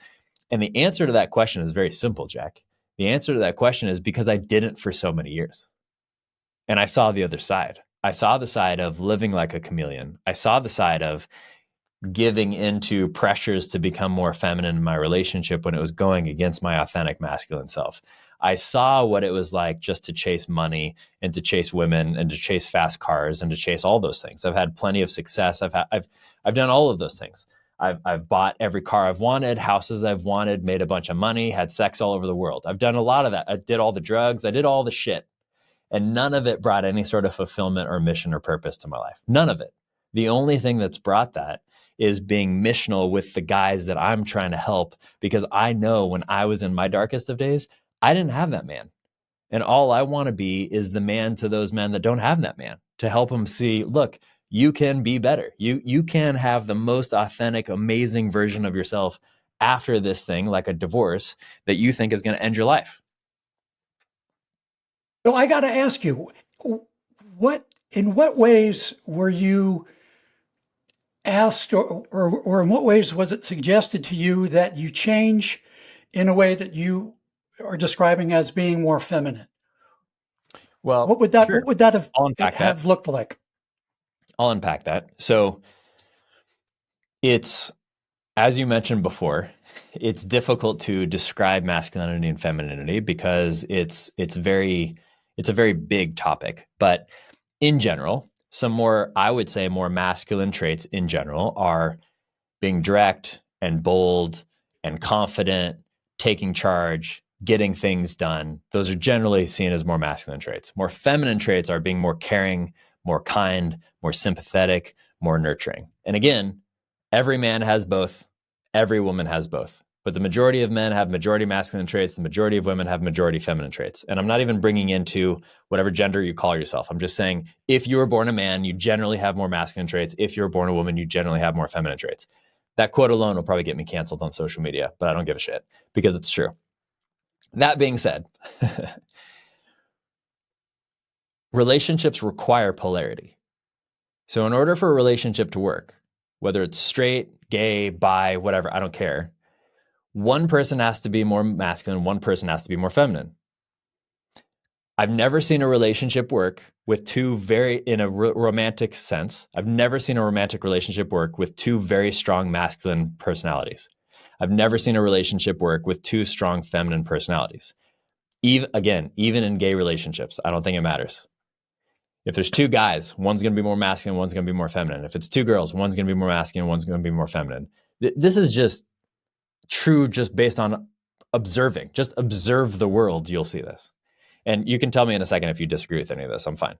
And the answer to that question is very simple, Jack. The answer to that question is because I didn't for so many years. And I saw the other side. I saw the side of living like a chameleon. I saw the side of giving into pressures to become more feminine in my relationship when it was going against my authentic masculine self. I saw what it was like just to chase money and to chase women and to chase fast cars and to chase all those things. I've had plenty of success. I've done all of those things. I've bought every car I've wanted, houses I've wanted, made a bunch of money, had sex all over the world. I've done a lot of that. I did all the drugs. I did all the shit. And none of it brought any sort of fulfillment or mission or purpose to my life. None of it. The only thing that's brought that is being missional with the guys that I'm trying to help, because I know when I was in my darkest of days, I didn't have that man. And all I want to be is the man to those men that don't have that man, to help them see, look, you can be better. You can have the most authentic, amazing version of yourself after this thing, like a divorce, that you think is going to end your life. So I got to ask you, in what ways were you asked, or in what ways was it suggested to you that you change in a way that you are describing as being more feminine? Well, what would that have looked like? I'll unpack that. So it's, as you mentioned before, it's difficult to describe masculinity and femininity because it's a very big topic. But in general, some more, I would say, more masculine traits in general are being direct and bold and confident, taking charge, getting things done. Those are generally seen as more masculine traits. More feminine traits are being more caring, more kind, more sympathetic, more nurturing. And again, every man has both. Every woman has both. But the majority of men have majority masculine traits. The majority of women have majority feminine traits. And I'm not even bringing into whatever gender you call yourself. I'm just saying, if you were born a man, you generally have more masculine traits. If you were born a woman, you generally have more feminine traits. That quote alone will probably get me canceled on social media, but I don't give a shit because it's true. That being said, relationships require polarity. So in order for a relationship to work, whether it's straight, gay, bi, whatever, I don't care, one person has to be more masculine, one person has to be more feminine. I've never seen a relationship work with two in a romantic sense. I've never seen a romantic relationship work with two very strong masculine personalities. I've never seen a relationship work with two strong feminine personalities. Even in gay relationships, I don't think it matters. If there's two guys, one's going to be more masculine, one's going to be more feminine. If it's two girls, one's going to be more masculine, one's going to be more feminine. This is just true just based on observing. Just observe the world, you'll see this. And you can tell me in a second if you disagree with any of this, I'm fine.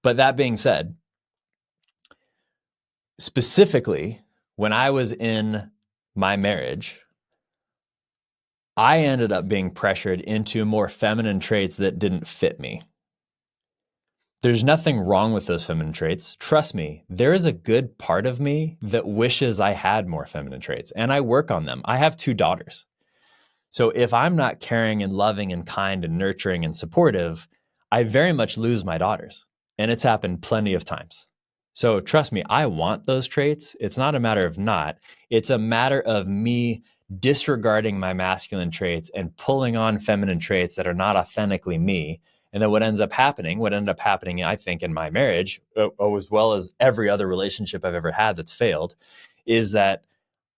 But that being said, specifically, when I was in my marriage, I ended up being pressured into more feminine traits that didn't fit me. There's nothing wrong with those feminine traits. Trust me, there is a good part of me that wishes I had more feminine traits, and I work on them. I have 2 daughters. So if I'm not caring and loving and kind and nurturing and supportive, I very much lose my daughters. And it's happened plenty of times. So trust me, I want those traits. It's not a matter of not. It's a matter of me disregarding my masculine traits and pulling on feminine traits that are not authentically me. And then what ended up happening, I think, in my marriage, as well as every other relationship I've ever had that's failed, is that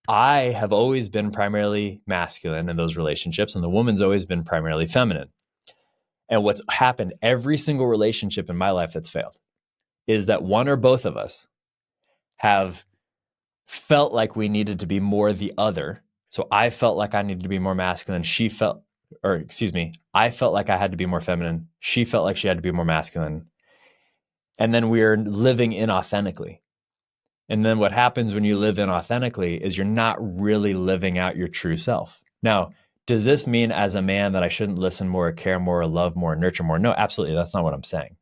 I have always been primarily masculine in those relationships, and the woman's always been primarily feminine. And what's happened every single relationship in my life that's failed is that one or both of us have felt like we needed to be more the other. So I felt like I needed to be more masculine. I felt like I had to be more feminine. She felt like she had to be more masculine. And then we are living inauthentically. And then what happens when you live inauthentically is you're not really living out your true self. Now, does this mean as a man that I shouldn't listen more, care more, love more, nurture more? No, absolutely. That's not what I'm saying.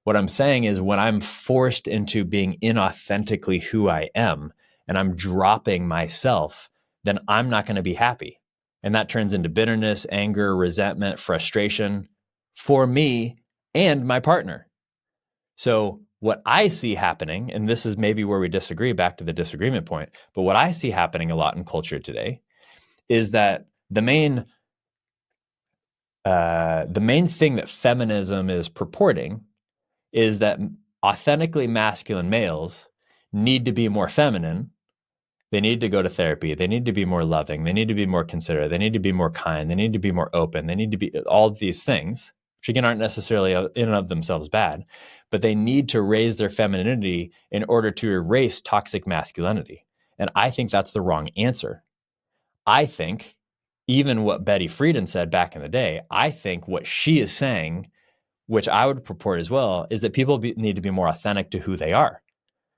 What I'm saying is when I'm forced into being inauthentically who I am and I'm dropping myself, then I'm not going to be happy. And that turns into bitterness, anger, resentment, frustration for me and my partner. So what I see happening, and this is maybe where we disagree, back to the disagreement point, but what I see happening a lot in culture today is that the main thing that feminism is purporting is that authentically masculine males need to be more feminine. They need to go to therapy. They need to be more loving. They need to be more considerate. They need to be more kind. They need to be more open. They need to be all of these things, which again aren't necessarily in and of themselves bad, but they need to raise their femininity in order to erase toxic masculinity. And I think that's the wrong answer. I think even what Betty Friedan said back in the day, I think what she is saying, which I would purport as well, is that people need to be more authentic to who they are.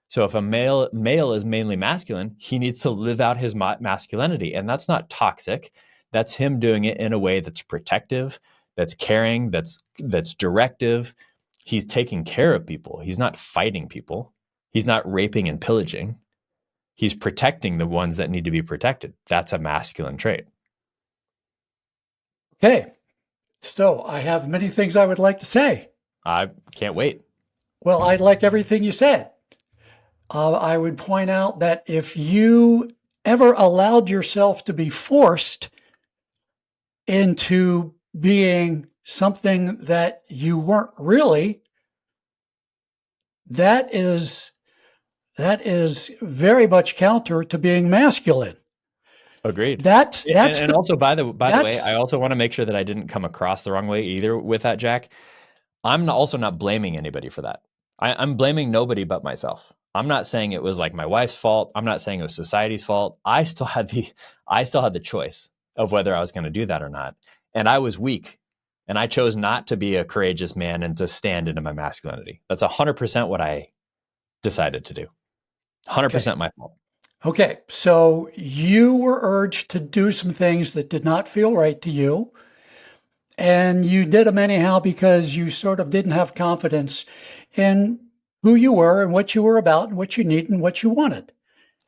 So if a male is mainly masculine, he needs to live out his masculinity. And that's not toxic. That's him doing it in a way that's protective, that's caring, that's directive. He's taking care of people. He's not fighting people. He's not raping and pillaging. He's protecting the ones that need to be protected. That's a masculine trait. Okay. So I have many things I would like to say. I can't wait. Well, I like everything you said. I would point out that if you ever allowed yourself to be forced into being something that you weren't really, that is very much counter to being masculine. Agreed. That's and also by the way, I also want to make sure that I didn't come across the wrong way either with that, Jack. I'm also not blaming anybody for that. I'm blaming nobody but myself. I'm not saying it was like my wife's fault. I'm not saying it was society's fault. I still had the choice of whether I was going to do that or not. And I was weak. And I chose not to be a courageous man and to stand into my masculinity. That's 100% what I decided to do. 100% my fault. Okay. So you were urged to do some things that did not feel right to you. And you did them anyhow because you sort of didn't have confidence in who you were and what you were about and what you needed and what you wanted.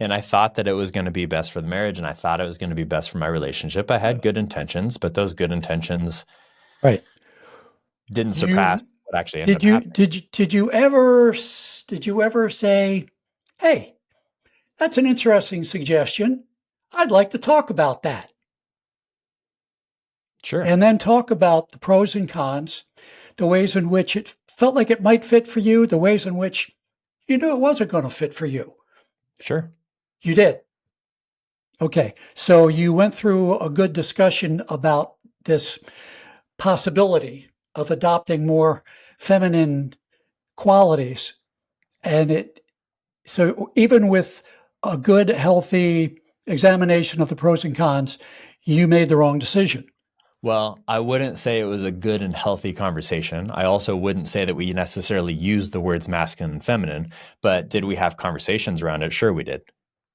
And I thought that it was going to be best for the marriage, and I thought it was going to be best for my relationship. I had good intentions, but those good intentions didn't surpass what actually ended up happening. Did you ever say, "Hey, that's an interesting suggestion. I'd like to talk about that." Sure. And then talk about the pros and cons, the ways in which it felt like it might fit for you, the ways in which you knew it wasn't going to fit for you. Sure. You did. Okay. So you went through a good discussion about this possibility of adopting more feminine qualities. And so even with a good, healthy examination of the pros and cons, you made the wrong decision. Well, I wouldn't say it was a good and healthy conversation. I also wouldn't say that we necessarily used the words masculine and feminine, but did we have conversations around it? Sure, we did.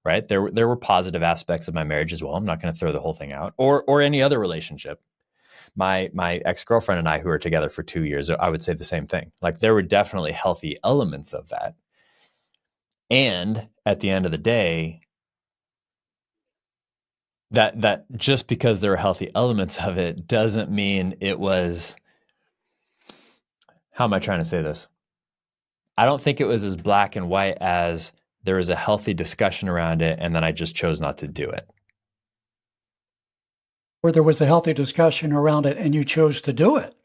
Right? There were positive aspects of my marriage as well. I'm not going to throw the whole thing out, or any other relationship. My ex-girlfriend and I, who were together for 2 years, I would say the same thing. Like there were definitely healthy elements of that. And at the end of the day, that just because there are healthy elements of it doesn't mean it was, how am I trying to say this? I don't think it was as black and white as there was a healthy discussion around it and then I just chose not to do it. Where there was a healthy discussion around it and you chose to do it,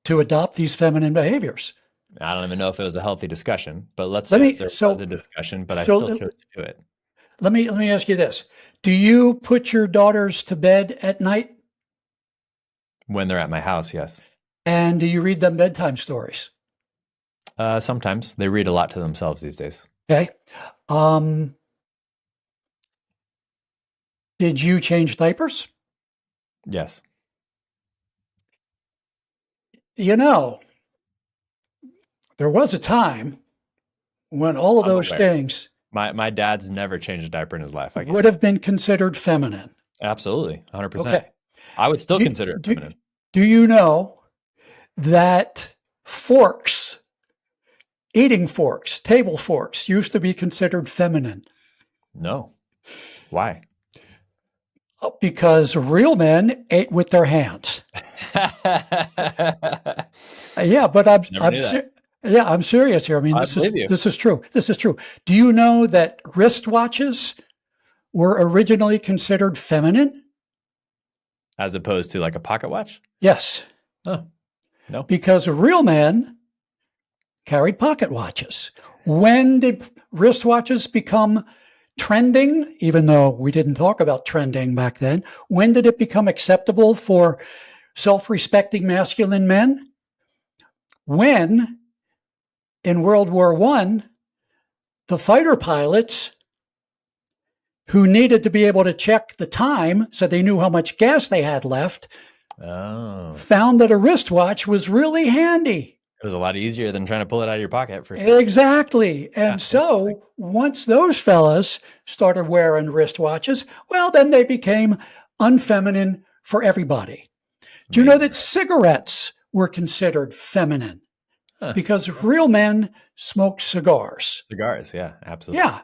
to adopt these feminine behaviors. I don't even know if it was a healthy discussion, but let's say there was a discussion, but I still chose to do it. let me ask you this. Do you put your daughters to bed at night? When they're at my house, yes. And do you read them bedtime stories? Sometimes they read a lot to themselves these days. Okay. Um, did you change diapers? Yes. You know, there was a time when all of I'm those aware. things My dad's never changed a diaper in his life. I would guess. have been considered feminine. Absolutely, 100%. Okay. I would still Do, consider it do, feminine. do you know that forks, eating forks, table forks, used to be considered feminine? No. Why? Because real men ate with their hands. Yeah, but Never knew that. yeah, I'm serious here. I mean, I believe you. this is true. This is true. Do you know that wristwatches were originally considered feminine? As opposed to like a pocket watch? Yes, Oh, no. because real men carried pocket watches. When did wristwatches become trending? Even though we didn't talk about trending back then, when did it become acceptable for self-respecting masculine men? When, in World War I, the fighter pilots who needed to be able to check the time so they knew how much gas they had left Oh, found that a wristwatch was really handy. it was a lot easier than trying to pull it out of your pocket for sure. Exactly. And Yeah. so once those fellas started wearing wristwatches, well, then they became unfeminine for everybody. Do you know that cigarettes were considered feminine? Huh. Because real men smoke cigars. Cigars, yeah, absolutely. Yeah.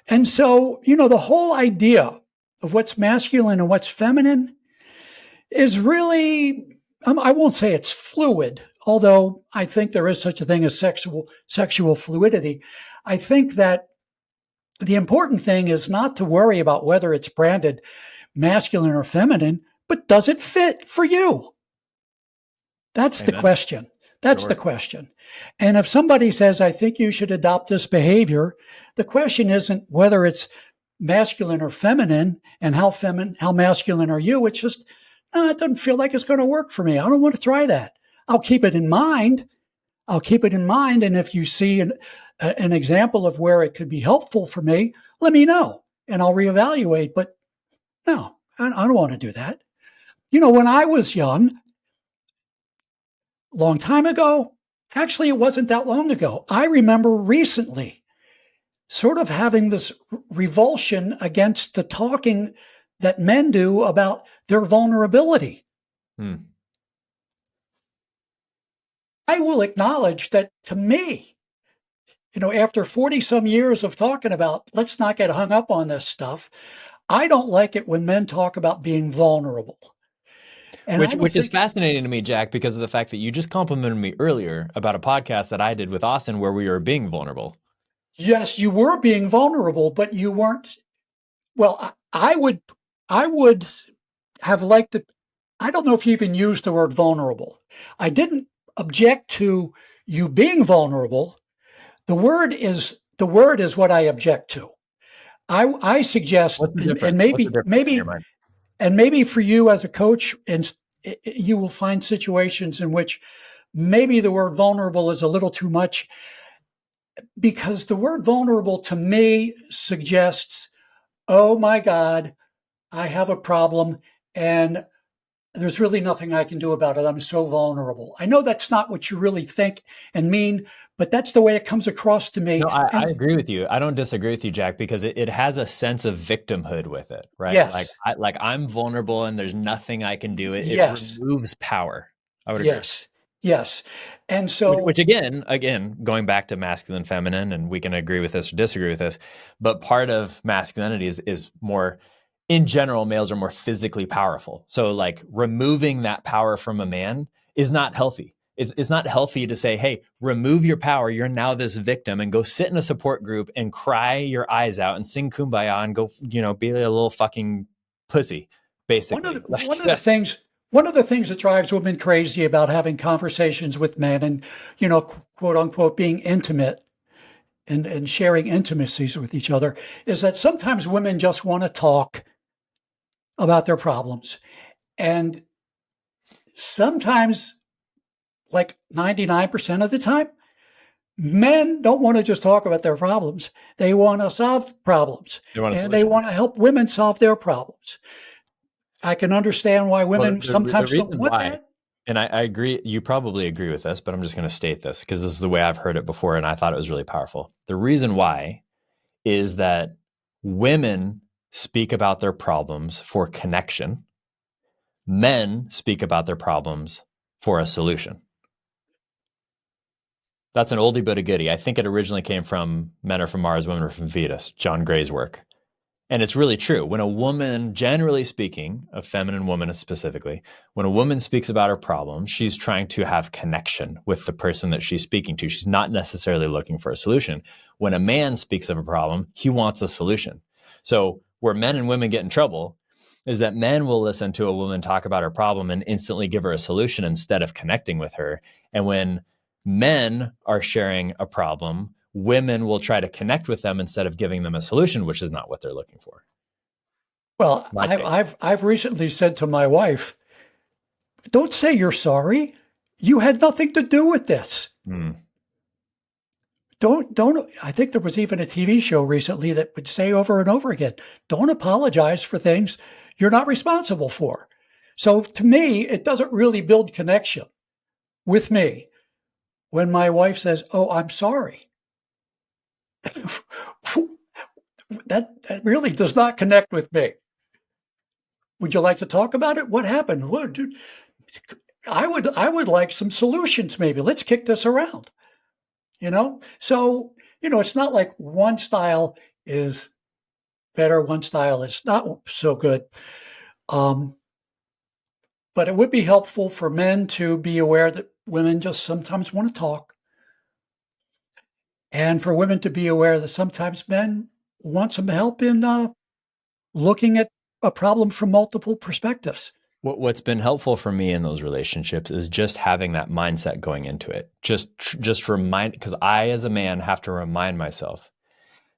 And so, the whole idea of what's masculine and what's feminine is really, I won't say it's fluid, although I think there is such a thing as sexual fluidity. I think that the important thing is not to worry about whether it's branded masculine or feminine, but does it fit for you? That's the Amen. question. That's Sure. the question. And if somebody says, I think you should adopt this behavior, the question isn't whether it's masculine or feminine and how masculine are you? It's just, it doesn't feel like it's going to work for me. I don't want to try that. I'll keep it in mind. And if you see an example of where it could be helpful for me, let me know and I'll reevaluate. But no, I don't want to do that. When I was young, long time ago, actually, it wasn't that long ago. I remember recently sort of having this revulsion against the talking that men do about their vulnerability. I will acknowledge that to me, after 40 some years of talking about, let's not get hung up on this stuff, I don't like it when men talk about being vulnerable. And Which is fascinating to me, Jack, because of the fact that you just complimented me earlier about a podcast that I did with Austin where we were being vulnerable. Yes, you were being vulnerable, but you weren't. Well, I would have liked to. I don't know if you even used the word vulnerable. I didn't object to you being vulnerable. The word is what I object to. I suggest, What's the difference? and What's the difference in your mind? maybe for you as a coach, and you will find situations in which maybe the word vulnerable is a little too much, because the word vulnerable to me suggests, oh my God, I have a problem and there's really nothing I can do about it. I'm so vulnerable. I know that's not what you really think and mean, but that's the way it comes across to me. No, I agree with you. I don't disagree with you, Jack, because it has a sense of victimhood with it, right? Yes. Like I'm vulnerable and there's nothing I can do. It Yes. removes power. I would agree. Yes. And so, Which again, going back to masculine, feminine, and we can agree with this or disagree with this, but part of masculinity is more, in general, males are more physically powerful. So like removing that power from a man is not healthy. It's not healthy to say, hey, remove your power. You're now this victim, and go sit in a support group and cry your eyes out and sing Kumbaya and go, be a little fucking pussy, basically. one of the things that drives women crazy about having conversations with men and, quote unquote, being intimate and sharing intimacies with each other is that sometimes women just want to talk about their problems. And sometimes, like 99% of the time, men don't want to just talk about their problems. They want to solve problems. And they want to help women solve their problems. I can understand why women sometimes don't want that. And I agree, you probably agree with this, but I'm just going to state this because this is the way I've heard it before, and I thought it was really powerful. The reason why is that women speak about their problems for connection. Men speak about their problems for a solution. That's an oldie but a goodie. I think it originally came from Men Are From Mars, Women Are From Venus, John Gray's work. And it's really true. When a woman, generally speaking, a feminine woman specifically, when a woman speaks about her problem, she's trying to have connection with the person that she's speaking to. She's not necessarily looking for a solution. When a man speaks of a problem, he wants a solution. So where men and women get in trouble is that men will listen to a woman talk about her problem and instantly give her a solution instead of connecting with her. And when men are sharing a problem, women will try to connect with them instead of giving them a solution, which is not what they're looking for. Well, I've recently said to my wife, don't say you're sorry. You had nothing to do with this. Don't, I think there was even a TV show recently that would say over and over again, don't apologize for things you're not responsible for. So to me, it doesn't really build connection with me when my wife says, oh, I'm sorry. That really does not connect with me. Would you like to talk about it? What happened? What, dude? I would like some solutions, maybe. Let's kick this around. So, it's not like one style is better, one style is not so good. But it would be helpful for men to be aware that women just sometimes want to talk. And for women to be aware that sometimes men want some help in looking at a problem from multiple perspectives. What's been helpful for me in those relationships is just having that mindset going into it. Just remind, because I, as a man, have to remind myself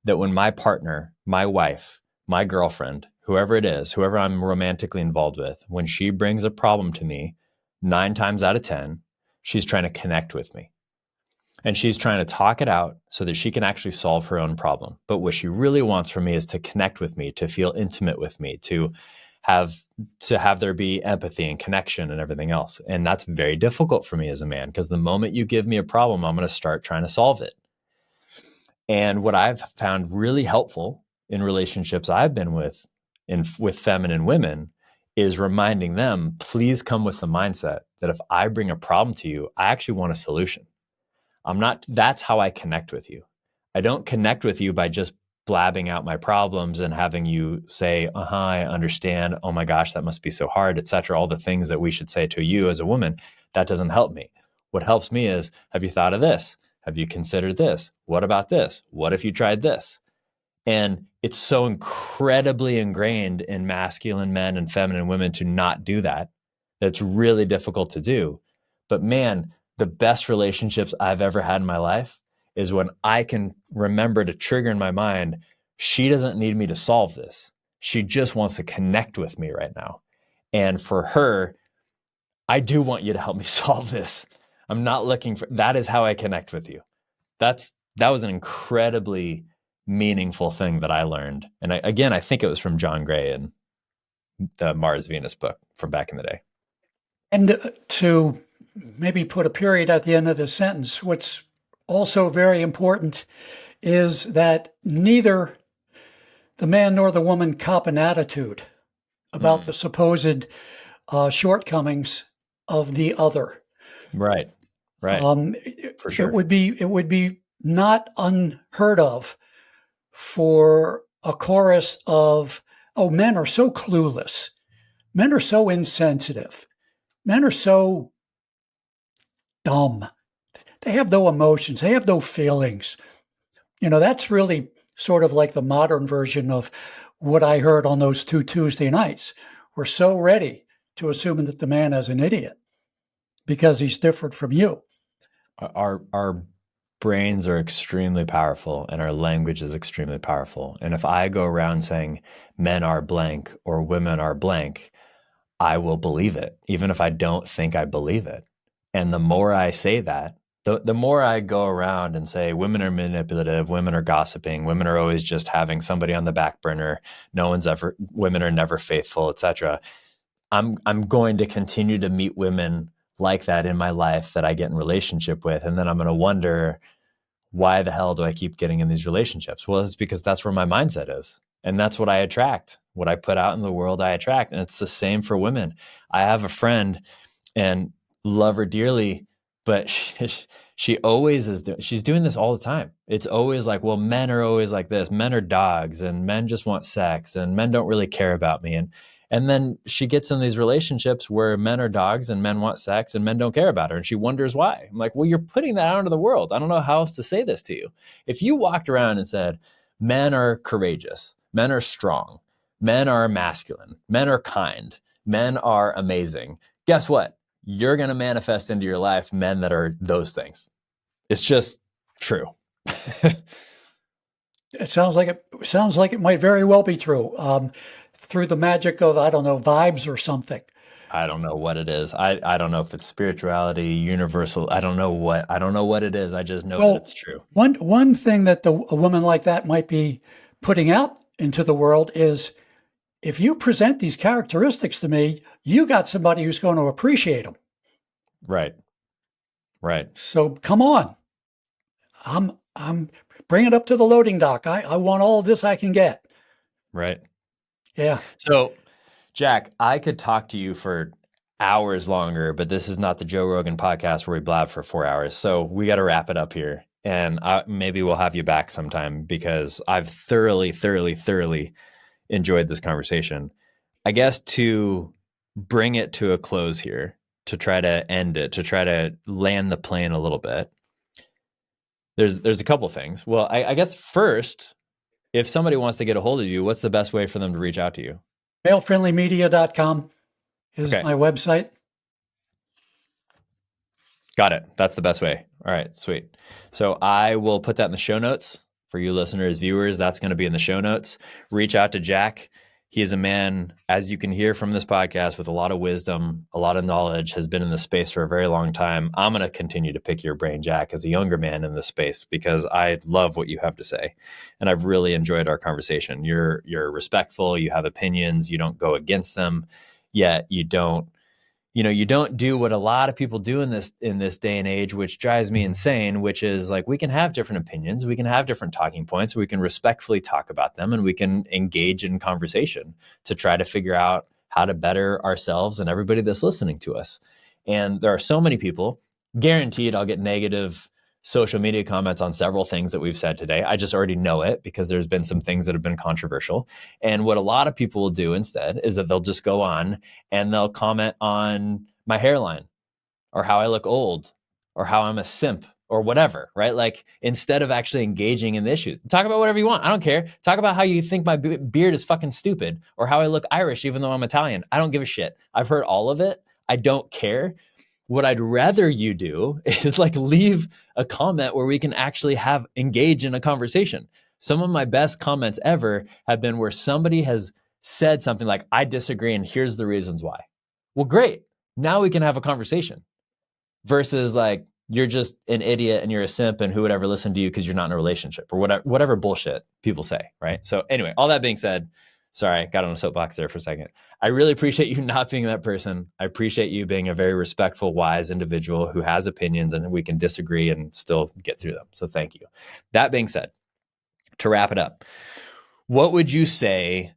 that when my partner, my wife, my girlfriend, whoever it is, whoever I'm romantically involved with, when she brings a problem to me, 9 times out of 10, she's trying to connect with me. And she's trying to talk it out so that she can actually solve her own problem. But what she really wants from me is to connect with me, to feel intimate with me, to have there be empathy and connection and everything else. And that's very difficult for me as a man, because the moment you give me a problem, I'm going to start trying to solve it. And what I've found really helpful in relationships I've been with feminine women is reminding them, please come with the mindset that if I bring a problem to you, I actually want a solution. That's how I connect with you. I don't connect with you by just blabbing out my problems and having you say, I understand. Oh my gosh, that must be so hard, etc. All the things that we should say to you as a woman. That doesn't help me. What helps me is, have you thought of this? Have you considered this? What about this? What if you tried this? And it's so incredibly ingrained in masculine men and feminine women to not do that. That's really difficult to do. But man, the best relationships I've ever had in my life is when I can remember to trigger in my mind, she doesn't need me to solve this. She just wants to connect with me right now. And for her, I do want you to help me solve this. I'm not looking for, that is how I connect with you. That was an incredibly meaningful thing that I learned. And I think it was from John Gray and the Mars Venus book from back in the day. And to maybe put a period at the end of the sentence, what's also very important is that neither the man nor the woman cop an attitude about the supposed shortcomings of the other. Right. For sure. It would be not unheard of for a chorus of, oh, men are so clueless. Men are so insensitive. Men are so dumb. They have no emotions. They have no feelings. That's really sort of like the modern version of what I heard on those 2 Tuesday nights. We're so ready to assume that the man is an idiot because he's different from you. Our brains are extremely powerful and our language is extremely powerful. And if I go around saying men are blank or women are blank, I will believe it, even if I don't think I believe it. And the more I say that, the more I go around and say women are manipulative, women are gossiping, women are always just having somebody on the back burner, women are never faithful, etc. I'm going to continue to meet women like that in my life that I get in relationship with. And then I'm going to wonder, why the hell do I keep getting in these relationships? Well, it's because that's where my mindset is. And that's what I attract. What I put out in the world, I attract. And it's the same for women. I have a friend and love her dearly, but she always she's doing this all the time. It's always like, well, men are always like this. Men are dogs and men just want sex and men don't really care about me. And then she gets in these relationships where men are dogs and men want sex and men don't care about her. And she wonders why. I'm like, well, you're putting that out into the world. I don't know how else to say this to you. If you walked around and said, men are courageous, men are strong, men are masculine, men are kind, men are amazing, guess what? You're going to manifest into your life men that are those things. It's just true. It sounds like it might very well be true. Through the magic of, I don't know, vibes or something. I don't know what it is. I don't know if it's spirituality, universal. I don't know what it is. I just know that it's true. One thing that a woman like that might be putting out into the world is, if you present these characteristics to me, you got somebody who's going to appreciate them. Right. Right. So come on. I'm bringing it up to the loading dock. I want all of this I can get. Right. Yeah. So, Jack, I could talk to you for hours longer, but this is not the Joe Rogan podcast where we blab for 4 hours. So we got to wrap it up here. And maybe we'll have you back sometime, because I've thoroughly enjoyed this conversation. I guess to bring it to a close here, to try to end it, to try to land the plane a little bit, there's a couple things. Well, I guess first, if somebody wants to get a hold of you, what's the best way for them to reach out to you? Malefriendlymedia.com is my website. Got it. That's the best way. All right, sweet. So I will put that in the show notes for you listeners, viewers. That's going to be in the show notes. Reach out to Jack. He is a man, as you can hear from this podcast, with a lot of wisdom, a lot of knowledge, has been in the space for a very long time. I'm going to continue to pick your brain, Jack, as a younger man in this space, because I love what you have to say. And I've really enjoyed our conversation. You're respectful. You have opinions. You don't go against them, yet you don't do what a lot of people do in this day and age, which drives me insane, which is like, we can have different opinions, we can have different talking points, we can respectfully talk about them, and we can engage in conversation to try to figure out how to better ourselves and everybody that's listening to us. And there are so many people, guaranteed I'll get negative social media comments on several things that we've said today. I just already know it, because there's been some things that have been controversial. And what a lot of people will do instead is that they'll just go on and they'll comment on my hairline, or how I look old, or how I'm a simp, or whatever, right? Like, instead of actually engaging in the issues, talk about whatever you want. I don't care. Talk about how you think my beard is fucking stupid, or how I look Irish, even though I'm Italian. I don't give a shit. I've heard all of it. I don't care. What I'd rather you do is like leave a comment where we can actually engage in a conversation. Some of my best comments ever have been where somebody has said something like, I disagree and here's the reasons why. Well, great. Now we can have a conversation, versus like, you're just an idiot and you're a simp and who would ever listen to you because you're not in a relationship, or whatever bullshit people say, right? So anyway, all that being said, sorry, got on a soapbox there for a second. I really appreciate you not being that person. I appreciate you being a very respectful, wise individual who has opinions, and we can disagree and still get through them. So thank you. That being said, to wrap it up, what would you say?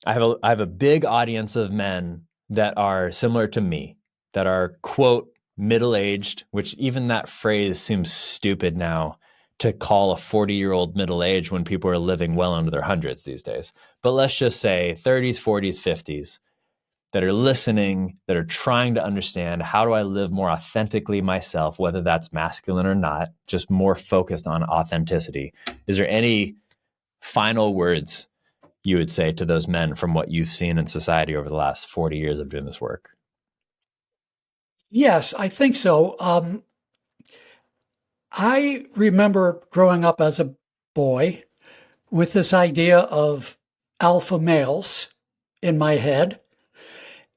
I have a big audience of men that are similar to me, that are, quote, middle-aged, which even that phrase seems stupid now, to call a 40-year-old middle-aged when people are living well into their hundreds these days. But let's just say 30s, 40s, 50s, that are listening, that are trying to understand, how do I live more authentically myself, whether that's masculine or not, just more focused on authenticity. Is there any final words you would say to those men from what you've seen in society over the last 40 years of doing this work? Yes, I think so. I remember growing up as a boy with this idea of alpha males in my head.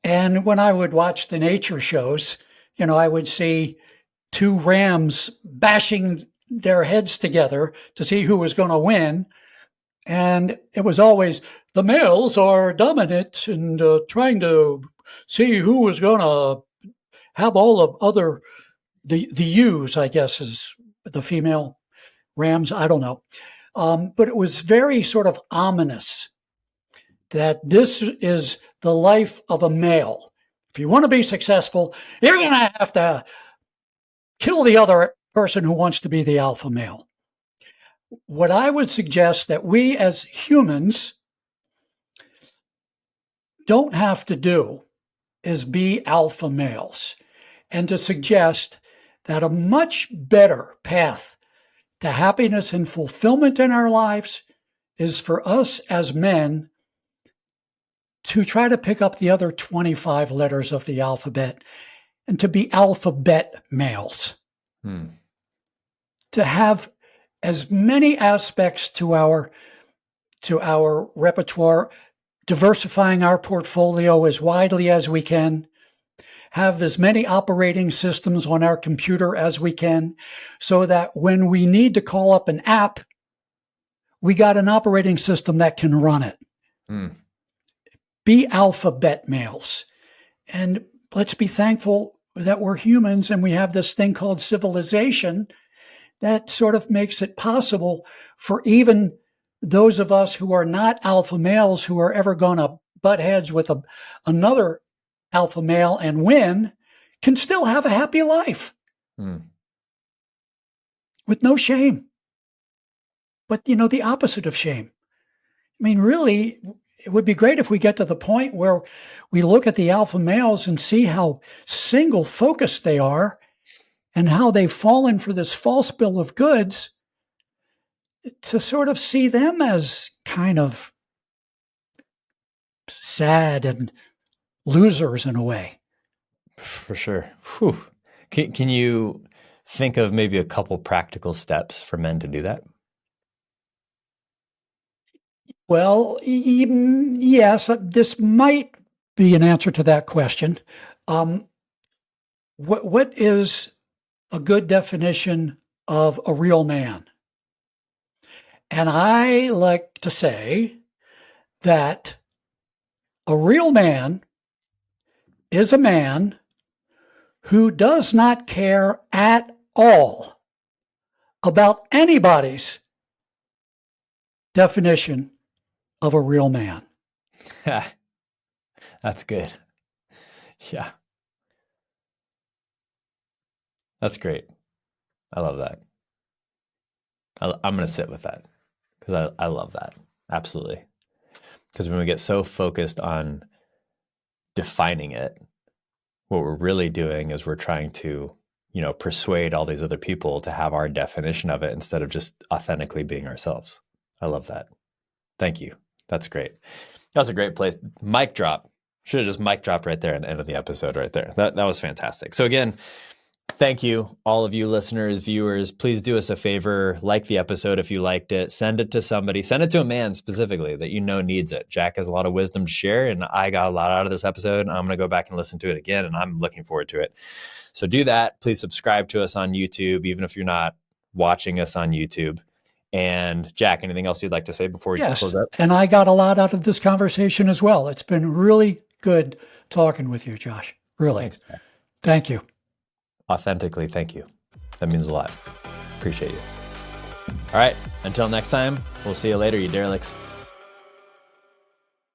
And when I would watch the nature shows, I would see two rams bashing their heads together to see who was going to win. And it was always the males are dominant and trying to see who was going to have all of the ewes, I guess, is the female rams. I don't know. But it was very sort of ominous that this is the life of a male. If you want to be successful, you're going to have to kill the other person who wants to be the alpha male. What I would suggest that we as humans don't have to do is be alpha males, and to suggest that a much better path to happiness and fulfillment in our lives is for us as men to try to pick up the other 25 letters of the alphabet and to be alphabet males. To have as many aspects to our repertoire, diversifying our portfolio as widely as we can, have as many operating systems on our computer as we can, so that when we need to call up an app, we got an operating system that can run it. Be alphabet males. And let's be thankful that we're humans and we have this thing called civilization that sort of makes it possible for even those of us who are not alpha males, who are ever going to butt heads with another alpha male and win, can still have a happy life with no shame. But, the opposite of shame. I mean, really, it would be great if we get to the point where we look at the alpha males and see how single focused they are and how they've fallen for this false bill of goods, to sort of see them as kind of sad and losers in a way. For sure. Whew. Can you think of maybe a couple practical steps for men to do that? Well, yes, this might be an answer to that question. What is a good definition of a real man? And I like to say that a real man is a man who does not care at all about anybody's definition of a real man. That's good. Yeah. That's great. I love that. I'm going to sit with that because I love that. Absolutely. Because when we get so focused on defining it, what we're really doing is we're trying to, persuade all these other people to have our definition of it instead of just authentically being ourselves. I love that. Thank you. That's great. That's a great place. Mic drop. Should have just mic dropped right there at the end of the episode right there. That was fantastic. So again, thank you, all of you listeners, viewers. Please do us a favor. Like the episode if you liked it. Send it to somebody. Send it to a man specifically that needs it. Jack has a lot of wisdom to share, and I got a lot out of this episode. I'm going to go back and listen to it again, and I'm looking forward to it. So do that. Please subscribe to us on YouTube, even if you're not watching us on YouTube. And Jack, anything else you'd like to say before we close up? And I got a lot out of this conversation as well. It's been really good talking with you, Josh. Really. Thanks, Jack. Thank you. Authentically, thank you. That means a lot. Appreciate you. All right. Until next time, we'll see you later, you derelicts.